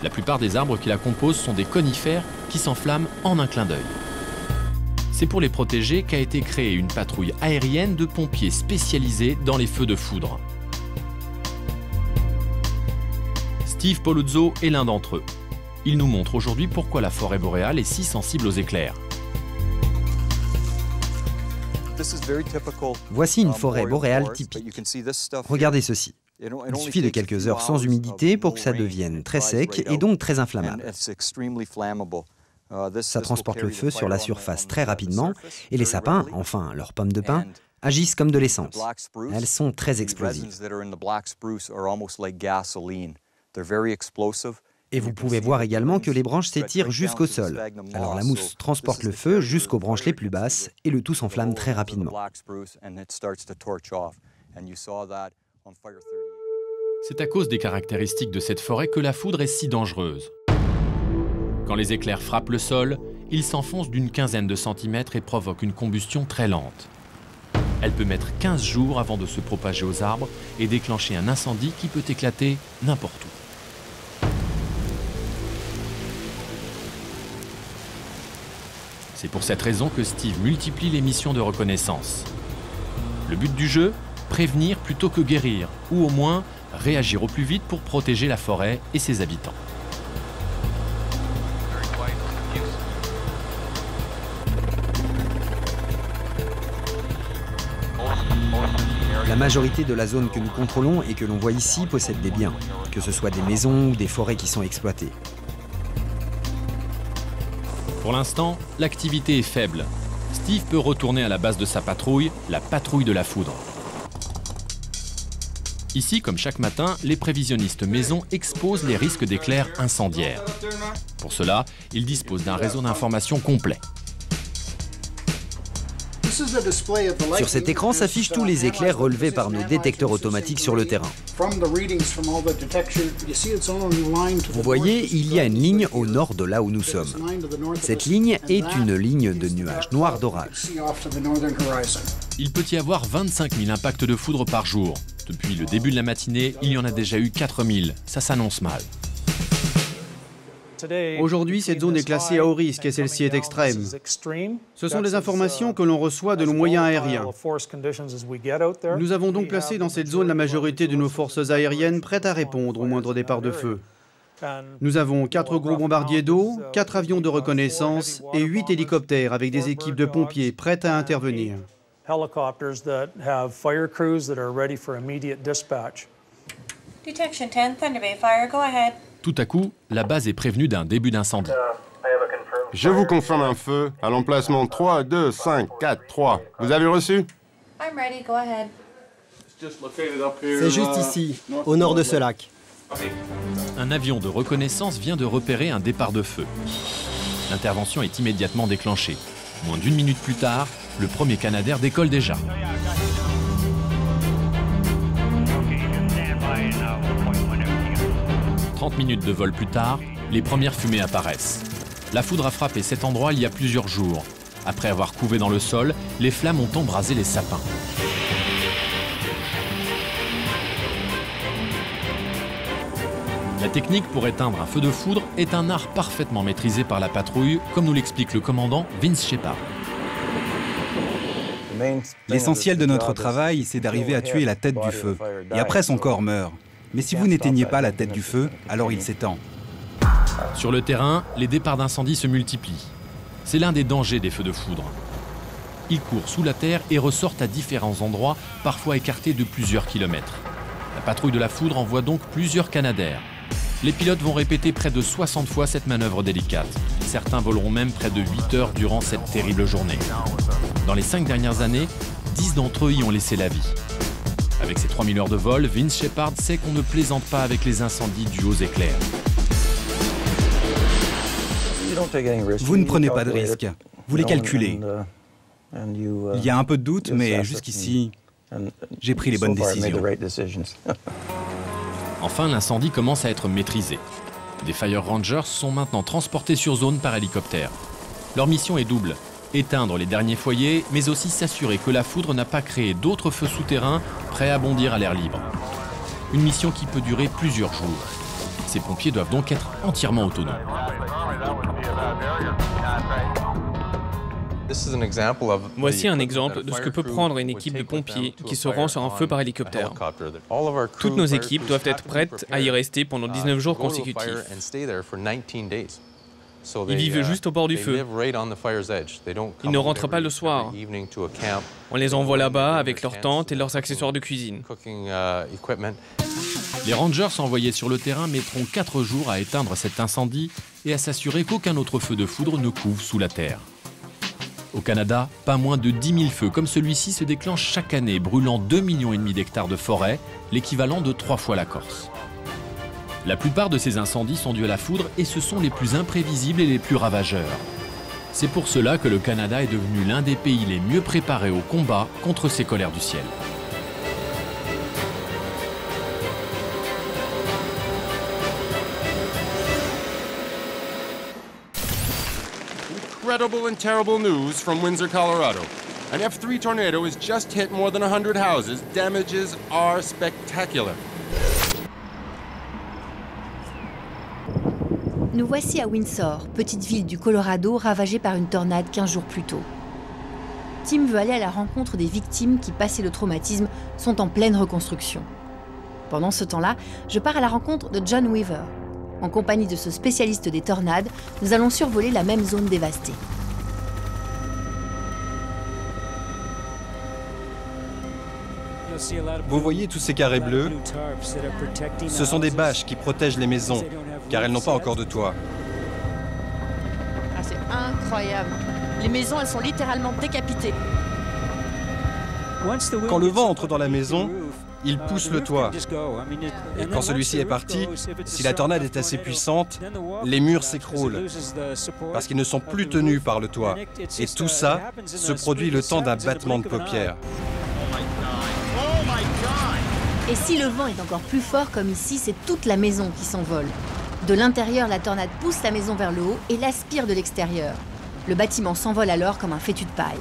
La plupart des arbres qui la composent sont des conifères qui s'enflamment en un clin d'œil. C'est pour les protéger qu'a été créée une patrouille aérienne de pompiers spécialisés dans les feux de foudre. Steve Poluzzo est l'un d'entre eux. Il nous montre aujourd'hui pourquoi la forêt boréale est si sensible aux éclairs. Voici une forêt boréale typique. Regardez ceci. Il suffit de quelques heures sans humidité pour que ça devienne très sec et donc très inflammable. Ça transporte le feu sur la surface très rapidement et les sapins, enfin leurs pommes de pin, agissent comme de l'essence. Elles sont très explosives. Et vous pouvez voir également que les branches s'étirent jusqu'au sol. Alors la mousse transporte le feu jusqu'aux branches les plus basses et le tout s'enflamme très rapidement. C'est à cause des caractéristiques de cette forêt que la foudre est si dangereuse. Quand les éclairs frappent le sol, ils s'enfoncent d'une quinzaine de centimètres et provoquent une combustion très lente. Elle peut mettre 15 jours avant de se propager aux arbres et déclencher un incendie qui peut éclater n'importe où. C'est pour cette raison que Steve multiplie les missions de reconnaissance. Le but du jeu, prévenir plutôt que guérir, ou au moins réagir au plus vite pour protéger la forêt et ses habitants. La majorité de la zone que nous contrôlons et que l'on voit ici possède des biens, que ce soit des maisons ou des forêts qui sont exploitées. Pour l'instant, l'activité est faible. Steve peut retourner à la base de sa patrouille, la patrouille de la foudre. Ici, comme chaque matin, les prévisionnistes maison exposent les risques d'éclairs incendiaires. Pour cela, ils disposent d'un réseau d'information complet. Sur cet écran s'affichent tous les éclairs relevés par nos détecteurs automatiques sur le terrain. Vous voyez, il y a une ligne au nord de là où nous sommes. Cette ligne est une ligne de nuages noirs d'orage. Il peut y avoir 25 000 impacts de foudre par jour. Depuis le début de la matinée, il y en a déjà eu 4 000. Ça s'annonce mal. Aujourd'hui, cette zone est classée à haut risque et celle-ci est extrême. Ce sont des informations que l'on reçoit de nos moyens aériens. Nous avons donc placé dans cette zone la majorité de nos forces aériennes prêtes à répondre au moindre départ de feu. Nous avons 4 gros bombardiers d'eau, 4 avions de reconnaissance et 8 hélicoptères avec des équipes de pompiers prêtes à intervenir. Detection 10, Thunder Bay Fire, go ahead. Tout à coup, la base est prévenue d'un début d'incendie. Je vous confirme un feu à l'emplacement 3, 2, 5, 4, 3. Vous avez reçu? I'm ready, go ahead. C'est juste ici, au nord de ce lac. Un avion de reconnaissance vient de repérer un départ de feu. L'intervention est immédiatement déclenchée. Moins d'1 minute plus tard, le premier Canadair décolle déjà. 30 minutes de vol plus tard, les premières fumées apparaissent. La foudre a frappé cet endroit il y a plusieurs jours. Après avoir couvé dans le sol, les flammes ont embrasé les sapins. La technique pour éteindre un feu de foudre est un art parfaitement maîtrisé par la patrouille, comme nous l'explique le commandant Vince Shepard. L'essentiel de notre travail, c'est d'arriver à tuer la tête du feu. Et après, son corps meurt. Mais si vous n'éteignez pas la tête du feu, alors il s'étend. Sur le terrain, les départs d'incendie se multiplient. C'est l'un des dangers des feux de foudre. Ils courent sous la terre et ressortent à différents endroits, parfois écartés de plusieurs kilomètres. La patrouille de la foudre envoie donc plusieurs Canadair. Les pilotes vont répéter près de 60 fois cette manœuvre délicate. Certains voleront même près de 8 heures durant cette terrible journée. Dans les 5 dernières années, 10 d'entre eux y ont laissé la vie. Avec ses 3000 heures de vol, Vince Shepard sait qu'on ne plaisante pas avec les incendies dus aux éclairs. Vous ne prenez pas de risques, vous les calculez. Il y a un peu de doute, mais jusqu'ici, j'ai pris les bonnes décisions. Enfin, l'incendie commence à être maîtrisé. Des Fire Rangers sont maintenant transportés sur zone par hélicoptère. Leur mission est double. Éteindre les derniers foyers, mais aussi s'assurer que la foudre n'a pas créé d'autres feux souterrains prêts à bondir à l'air libre. Une mission qui peut durer plusieurs jours. Ces pompiers doivent donc être entièrement autonomes. Voici un exemple de ce que peut prendre une équipe de pompiers qui se rend sur un feu par hélicoptère. Toutes nos équipes doivent être prêtes à y rester pendant 19 jours consécutifs. Ils vivent juste au bord du feu. Ils ne rentrent pas le soir. On les envoie là-bas avec leurs tentes et leurs accessoires de cuisine. Les Rangers envoyés sur le terrain mettront 4 jours à éteindre cet incendie et à s'assurer qu'aucun autre feu de foudre ne couve sous la terre. Au Canada, pas moins de 10 000 feux comme celui-ci se déclenchent chaque année, brûlant 2,5 millions d'hectares de forêt, l'équivalent de 3 fois la Corse. La plupart de ces incendies sont dus à la foudre et ce sont les plus imprévisibles et les plus ravageurs. C'est pour cela que le Canada est devenu l'un des pays les mieux préparés au combat contre ces colères du ciel. Incredible and terrible news from Windsor, Colorado. An F3 tornado has just hit more than 100 houses. Damages are spectacular. Nous voici à Windsor, petite ville du Colorado ravagée par une tornade 15 jours plus tôt. Tim veut aller à la rencontre des victimes qui, passé le traumatisme, sont en pleine reconstruction. Pendant ce temps-là, je pars à la rencontre de John Weaver. En compagnie de ce spécialiste des tornades, nous allons survoler la même zone dévastée. Vous voyez tous ces carrés bleus? Ce sont des bâches qui protègent les maisons, car elles n'ont pas encore de toit. Ah, c'est incroyable. Les maisons, elles sont littéralement décapitées. Quand le vent entre dans la maison, il pousse le toit. Et quand celui-ci est parti, si la tornade est assez puissante, les murs s'écroulent parce qu'ils ne sont plus tenus par le toit. Et tout ça se produit le temps d'un battement de paupières. Et si le vent est encore plus fort comme ici, c'est toute la maison qui s'envole. De l'intérieur, la tornade pousse la maison vers le haut et l'aspire de l'extérieur. Le bâtiment s'envole alors comme un fétu de paille.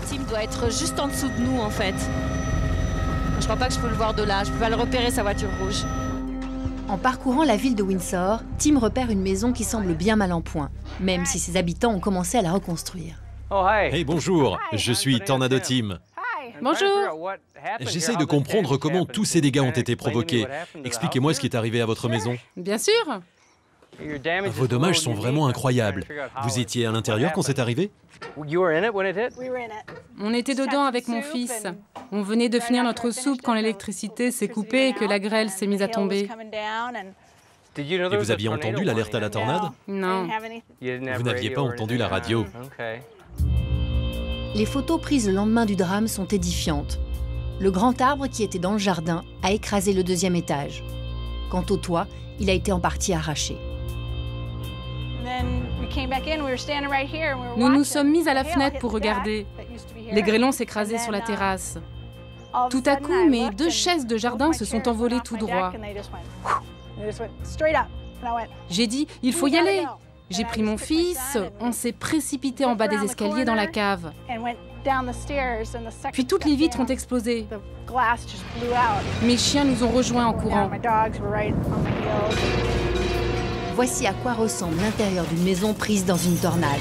Tim doit être juste en dessous de nous en fait. Je crois pas que je peux le voir de là, je peux pas le repérer sa voiture rouge. En parcourant la ville de Windsor, Tim repère une maison qui semble bien mal en point, même si ses habitants ont commencé à la reconstruire. Hey, bonjour, je suis Tornado Tim. Bonjour. J'essaye de comprendre comment tous ces dégâts ont été provoqués. Expliquez-moi ce qui est arrivé à votre maison. Bien sûr. Vos dommages sont vraiment incroyables. Vous étiez à l'intérieur quand c'est arrivé? On était dedans avec mon fils. On venait de finir notre soupe quand l'électricité s'est coupée et que la grêle s'est mise à tomber. Et vous aviez entendu l'alerte à la tornade? Non. Vous n'aviez pas entendu la radio? Les photos prises le lendemain du drame sont édifiantes. Le grand arbre qui était dans le jardin a écrasé le 2e étage. Quant au toit, il a été en partie arraché. Nous nous sommes mis à la fenêtre pour regarder. Les grêlons s'écrasaient sur la terrasse. Tout à coup, mes 2 chaises de jardin se sont envolées tout droit. J'ai dit, il faut y aller. J'ai pris mon fils, on s'est précipité en bas des escaliers dans la cave. Puis toutes les vitres ont explosé. Mes chiens nous ont rejoints en courant. Voici à quoi ressemble l'intérieur d'une maison prise dans une tornade.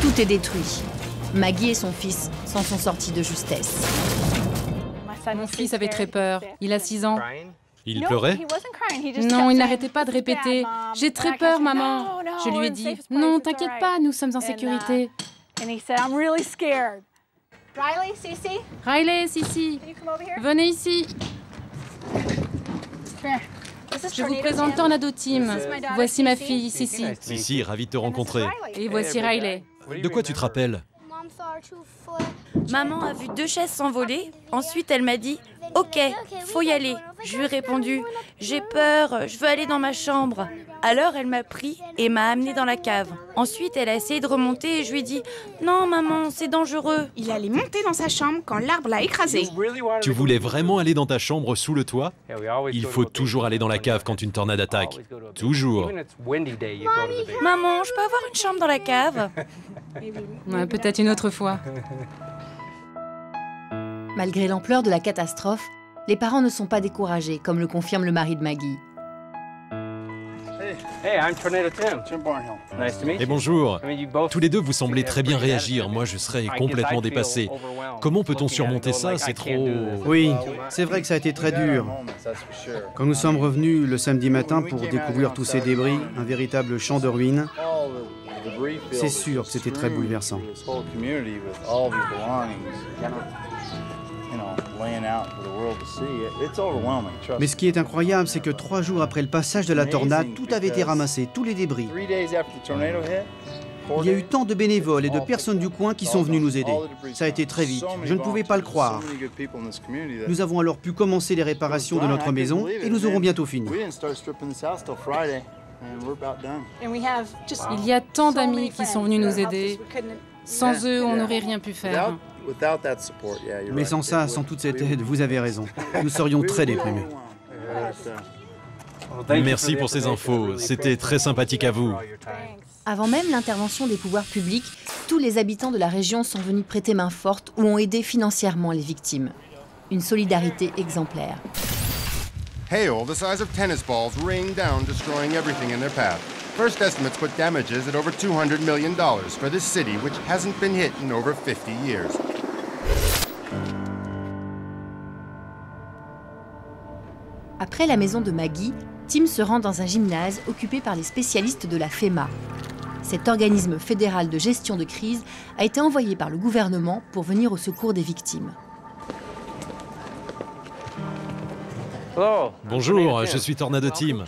Tout est détruit. Maggie et son fils s'en sont sortis de justesse. Mon fils avait très peur. Il a 6 ans. Il pleurait? Non, il n'arrêtait pas de répéter « J'ai très peur, maman !» Je lui ai dit « Non, t'inquiète pas, nous sommes en sécurité. » Riley, Sissi, venez ici. Je vous présente Tornado Tim. Voici ma fille, Sissi. Sissi, ravi de te rencontrer. Et voici Riley. De quoi tu te rappelles? Maman a vu 2 chaises s'envoler. Ensuite, elle m'a dit « Ok, faut y aller ». Je lui ai répondu « J'ai peur, je veux aller dans ma chambre ». Alors, elle m'a pris et m'a amenée dans la cave. Ensuite, elle a essayé de remonter et je lui ai dit « Non, maman, c'est dangereux ». Il allait monter dans sa chambre quand l'arbre l'a écrasé. Tu voulais vraiment aller dans ta chambre sous le toit? Il faut toujours aller dans la cave quand une tornade attaque. Toujours. Maman, je peux avoir une chambre dans la cave? Ouais, peut-être une autre fois. Malgré l'ampleur de la catastrophe, les parents ne sont pas découragés, comme le confirme le mari de Maggie. Hey, I'm Tornado Tim. Tim Barnhill. Nice to meet you. Et bonjour. Tous les deux, vous semblez très bien réagir. Moi, je serais complètement dépassé. Comment peut-on surmonter ça? C'est trop... Oui, c'est vrai que ça a été très dur. Quand nous sommes revenus le samedi matin pour découvrir tous ces débris, un véritable champ de ruines, c'est sûr que c'était très bouleversant. Mais ce qui est incroyable, c'est que 3 jours après le passage de la tornade, tout avait été ramassé, tous les débris. Il y a eu tant de bénévoles et de personnes du coin qui sont venus nous aider. Ça a été très vite, je ne pouvais pas le croire. Nous avons alors pu commencer les réparations de notre maison et nous aurons bientôt fini. Il y a tant d'amis qui sont venus nous aider. Sans eux, on n'aurait rien pu faire. Mais sans ça, sans toute cette aide, vous avez raison. Nous serions très déprimés. Merci pour ces infos. C'était très sympathique à vous. Avant même l'intervention des pouvoirs publics, tous les habitants de la région sont venus prêter main forte ou ont aidé financièrement les victimes. Une solidarité exemplaire. Hail the size of tennis balls rained down, destroying everything in their path. First estimates put damages at over $200 million for this city, which hasn't been hit in over 50 years. Après la maison de Maggie, Tim se rend dans un gymnase occupé par les spécialistes de la FEMA. Cet organisme fédéral de gestion de crise a été envoyé par le gouvernement pour venir au secours des victimes. Bonjour, je suis Tornado Team.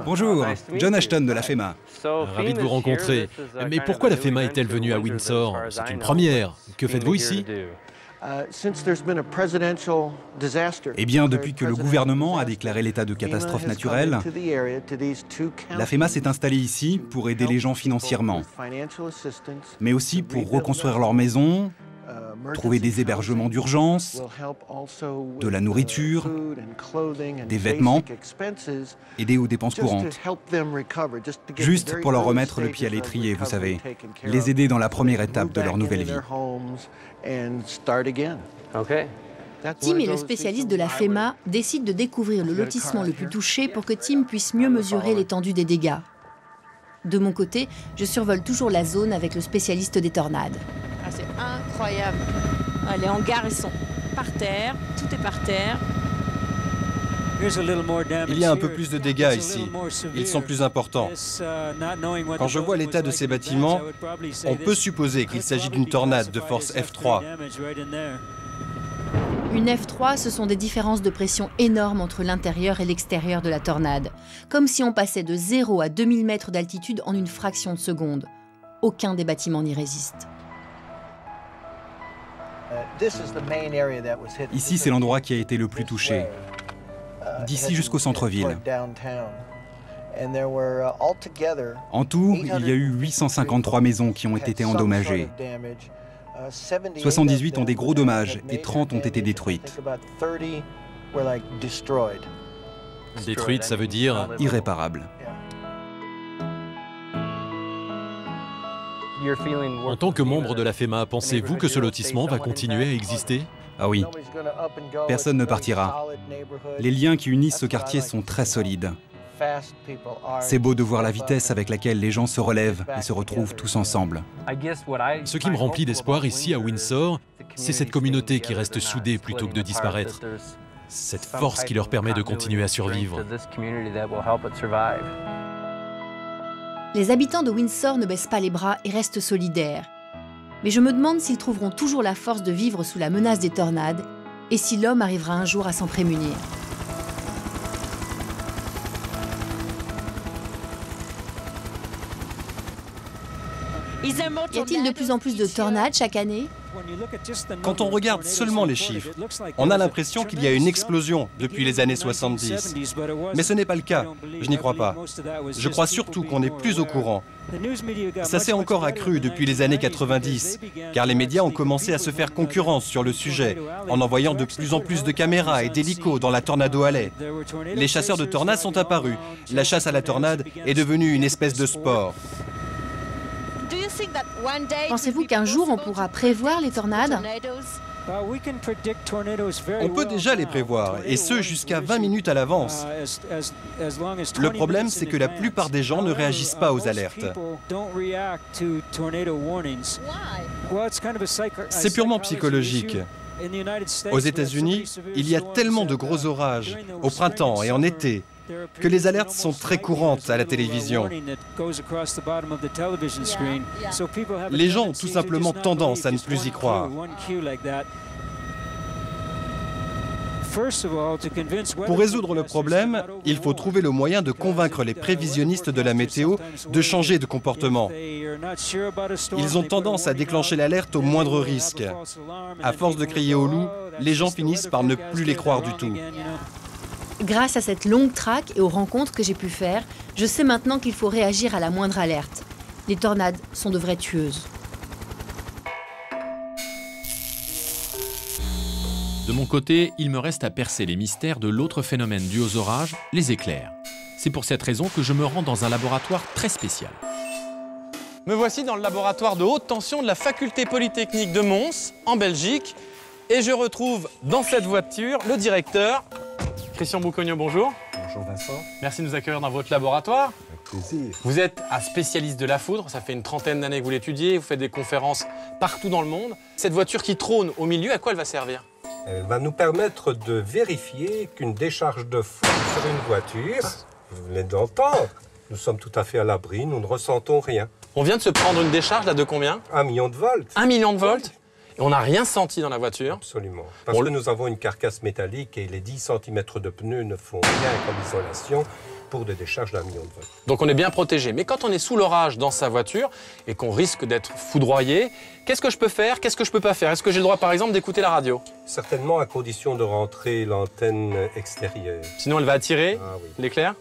Bonjour, John Ashton de la FEMA. Ravi de vous rencontrer. Mais pourquoi la FEMA est-elle venue à Windsor? C'est une première. Que faites-vous ici? Eh bien, depuis que le gouvernement a déclaré l'état de catastrophe naturelle, la FEMA s'est installée ici pour aider les gens financièrement, mais aussi pour reconstruire leurs maisons, trouver des hébergements d'urgence, de la nourriture, des vêtements, aider aux dépenses courantes. Juste pour leur remettre le pied à l'étrier, vous savez, les aider dans la première étape de leur nouvelle vie. Tim et le spécialiste de la FEMA décident de découvrir le lotissement le plus touché pour que Tim puisse mieux mesurer l'étendue des dégâts. De mon côté, je survole toujours la zone avec le spécialiste des tornades. Ah, c'est incroyable. Ah, les hangars, ils sont par terre, tout est par terre. Il y a un peu plus de dégâts ici. Ils sont plus importants. Quand je vois l'état de ces bâtiments, on peut supposer qu'il s'agit d'une tornade de force F3. Une F3, ce sont des différences de pression énormes entre l'intérieur et l'extérieur de la tornade. Comme si on passait de 0 à 2000 mètres d'altitude en une fraction de seconde. Aucun des bâtiments n'y résiste. Ici, c'est l'endroit qui a été le plus touché, d'ici jusqu'au centre-ville. En tout, il y a eu 853 maisons qui ont été endommagées. 78 ont des gros dommages et 30 ont été détruites. Détruite, ça veut dire irréparable. En tant que membre de la FEMA, pensez-vous que ce lotissement va continuer à exister? Ah oui. Personne ne partira. Les liens qui unissent ce quartier sont très solides. C'est beau de voir la vitesse avec laquelle les gens se relèvent et se retrouvent tous ensemble. Ce qui me remplit d'espoir ici à Windsor, c'est cette communauté qui reste soudée plutôt que de disparaître. Cette force qui leur permet de continuer à survivre. Les habitants de Windsor ne baissent pas les bras et restent solidaires. Mais je me demande s'ils trouveront toujours la force de vivre sous la menace des tornades et si l'homme arrivera un jour à s'en prémunir. Y a-t-il de plus en plus de tornades chaque année? Quand on regarde seulement les chiffres, on a l'impression qu'il y a une explosion depuis les années 70. Mais ce n'est pas le cas, je n'y crois pas. Je crois surtout qu'on est plus au courant. Ça s'est encore accru depuis les années 90, car les médias ont commencé à se faire concurrence sur le sujet, en envoyant de plus en plus de caméras et d'hélicos dans la Tornado Alley. Les chasseurs de tornades sont apparus. La chasse à la tornade est devenue une espèce de sport. Pensez-vous qu'un jour on pourra prévoir les tornades? On peut déjà les prévoir, et ce jusqu'à 20 minutes à l'avance. Le problème, c'est que la plupart des gens ne réagissent pas aux alertes. C'est purement psychologique. Aux États-Unis, il y a tellement de gros orages, au printemps et en été, que les alertes sont très courantes à la télévision. Les gens ont tout simplement tendance à ne plus y croire. Pour résoudre le problème, il faut trouver le moyen de convaincre les prévisionnistes de la météo de changer de comportement. Ils ont tendance à déclencher l'alerte au moindre risque. À force de crier au loup, les gens finissent par ne plus les croire du tout. Grâce à cette longue traque et aux rencontres que j'ai pu faire, je sais maintenant qu'il faut réagir à la moindre alerte. Les tornades sont de vraies tueuses. De mon côté, il me reste à percer les mystères de l'autre phénomène dû aux orages, les éclairs. C'est pour cette raison que je me rends dans un laboratoire très spécial. Me voici dans le laboratoire de haute tension de la Faculté Polytechnique de Mons, en Belgique. Et je retrouve dans cette voiture le directeur, Christian Boucogno, bonjour. Bonjour Vincent. Merci de nous accueillir dans votre laboratoire. Avec plaisir. Vous êtes un spécialiste de la foudre, ça fait une trentaine d'années que vous l'étudiez, vous faites des conférences partout dans le monde. Cette voiture qui trône au milieu, à quoi elle va servir? Elle va nous permettre de vérifier qu'une décharge de foudre sur une voiture, vous venez d'entendre, Nous sommes tout à fait à l'abri, nous ne ressentons rien. On vient de se prendre une décharge là de combien? 1 million de volts. 1 million de volts? Et on n'a rien senti dans la voiture? Absolument. Parce que nous avons une carcasse métallique et les 10 cm de pneus ne font rien comme isolation pour des décharges d'1 million de volts. Donc on est bien protégé. Mais quand on est sous l'orage dans sa voiture et qu'on risque d'être foudroyé, qu'est-ce que je peux faire? Qu'est-ce que je peux pas faire? Est-ce que j'ai le droit par exemple d'écouter la radio? Certainement à condition de rentrer l'antenne extérieure. Sinon elle va attirer l'éclair?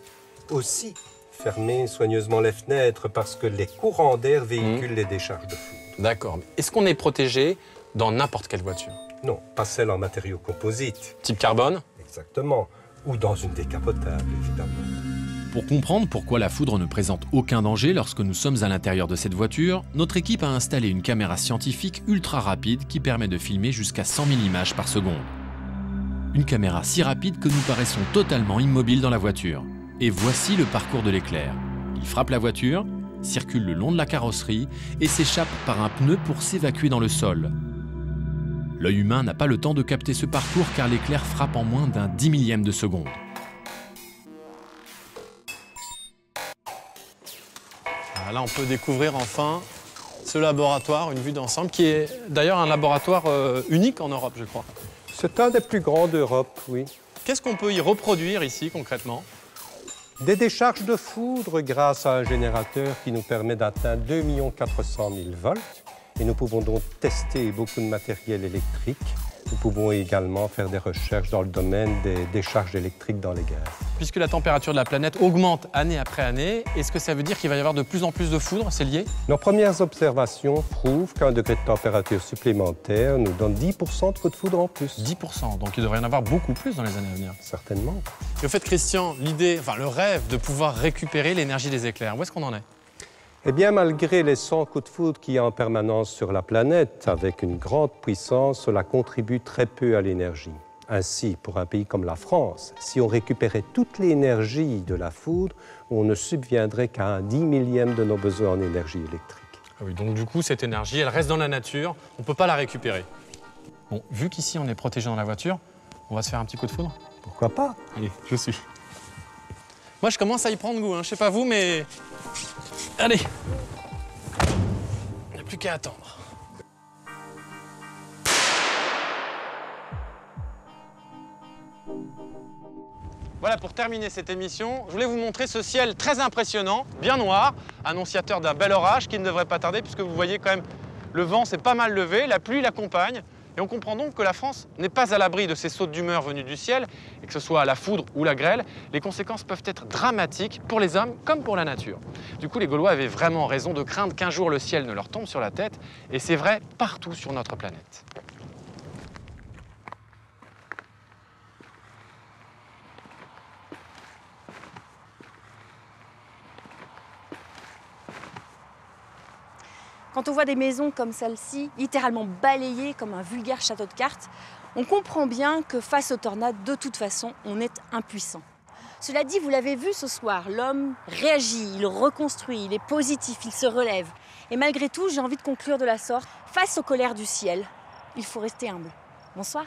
Aussi, fermer soigneusement les fenêtres parce que les courants d'air véhiculent les décharges de foudre. D'accord. Est-ce qu'on est protégé dans n'importe quelle voiture? Non, pas celle en matériaux composites. Type carbone? Exactement. Ou dans une décapotable, évidemment. Pour comprendre pourquoi la foudre ne présente aucun danger lorsque nous sommes à l'intérieur de cette voiture, notre équipe a installé une caméra scientifique ultra rapide qui permet de filmer jusqu'à 100 000 images par seconde. Une caméra si rapide que nous paraissons totalement immobiles dans la voiture. Et voici le parcours de l'éclair. Il frappe la voiture, circule le long de la carrosserie et s'échappe par un pneu pour s'évacuer dans le sol. L'œil humain n'a pas le temps de capter ce parcours car l'éclair frappe en moins d'un 10 millième de seconde. Là, on peut découvrir enfin ce laboratoire, une vue d'ensemble, qui est d'ailleurs un laboratoire unique en Europe, je crois. C'est un des plus grands d'Europe, oui. Qu'est-ce qu'on peut y reproduire ici, concrètement? Des décharges de foudre grâce à un générateur qui nous permet d'atteindre 2 400 000 volts. Et nous pouvons donc tester beaucoup de matériel électrique. Nous pouvons également faire des recherches dans le domaine des décharges électriques dans les gaz. Puisque la température de la planète augmente année après année, est-ce que ça veut dire qu'il va y avoir de plus en plus de foudre? C'est lié? Nos premières observations prouvent qu'un degré de température supplémentaire nous donne 10% de coups de foudre en plus. 10%, donc il devrait y en avoir beaucoup plus dans les années à venir. Certainement. Et au fait, Christian, l'idée, enfin le rêve de pouvoir récupérer l'énergie des éclairs, où est-ce qu'on en est? Eh bien, malgré les 100 coups de foudre qu'il y a en permanence sur la planète, avec une grande puissance, cela contribue très peu à l'énergie. Ainsi, pour un pays comme la France, si on récupérait toute l'énergie de la foudre, on ne subviendrait qu'à un 10 millième de nos besoins en énergie électrique. Ah oui, donc du coup, cette énergie, elle reste dans la nature, on ne peut pas la récupérer. Bon, vu qu'ici, on est protégé dans la voiture, on va se faire un petit coup de foudre? Pourquoi pas? Allez, je suis. Moi, je commence à y prendre goût, hein. Je sais pas vous, mais... Allez, il n'y a plus qu'à attendre. Voilà, pour terminer cette émission, je voulais vous montrer ce ciel très impressionnant, bien noir, annonciateur d'un bel orage qui ne devrait pas tarder, puisque vous voyez quand même, le vent s'est pas mal levé, la pluie l'accompagne. Et on comprend donc que la France n'est pas à l'abri de ces sautes d'humeur venues du ciel, et que ce soit la foudre ou la grêle, les conséquences peuvent être dramatiques pour les hommes comme pour la nature. Du coup, les Gaulois avaient vraiment raison de craindre qu'un jour le ciel ne leur tombe sur la tête, et c'est vrai partout sur notre planète. Quand on voit des maisons comme celle-ci, littéralement balayées comme un vulgaire château de cartes, on comprend bien que face aux tornades, de toute façon, on est impuissant. Cela dit, vous l'avez vu ce soir, l'homme réagit, il reconstruit, il est positif, il se relève. Et malgré tout, j'ai envie de conclure de la sorte, face aux colères du ciel, il faut rester humble. Bonsoir.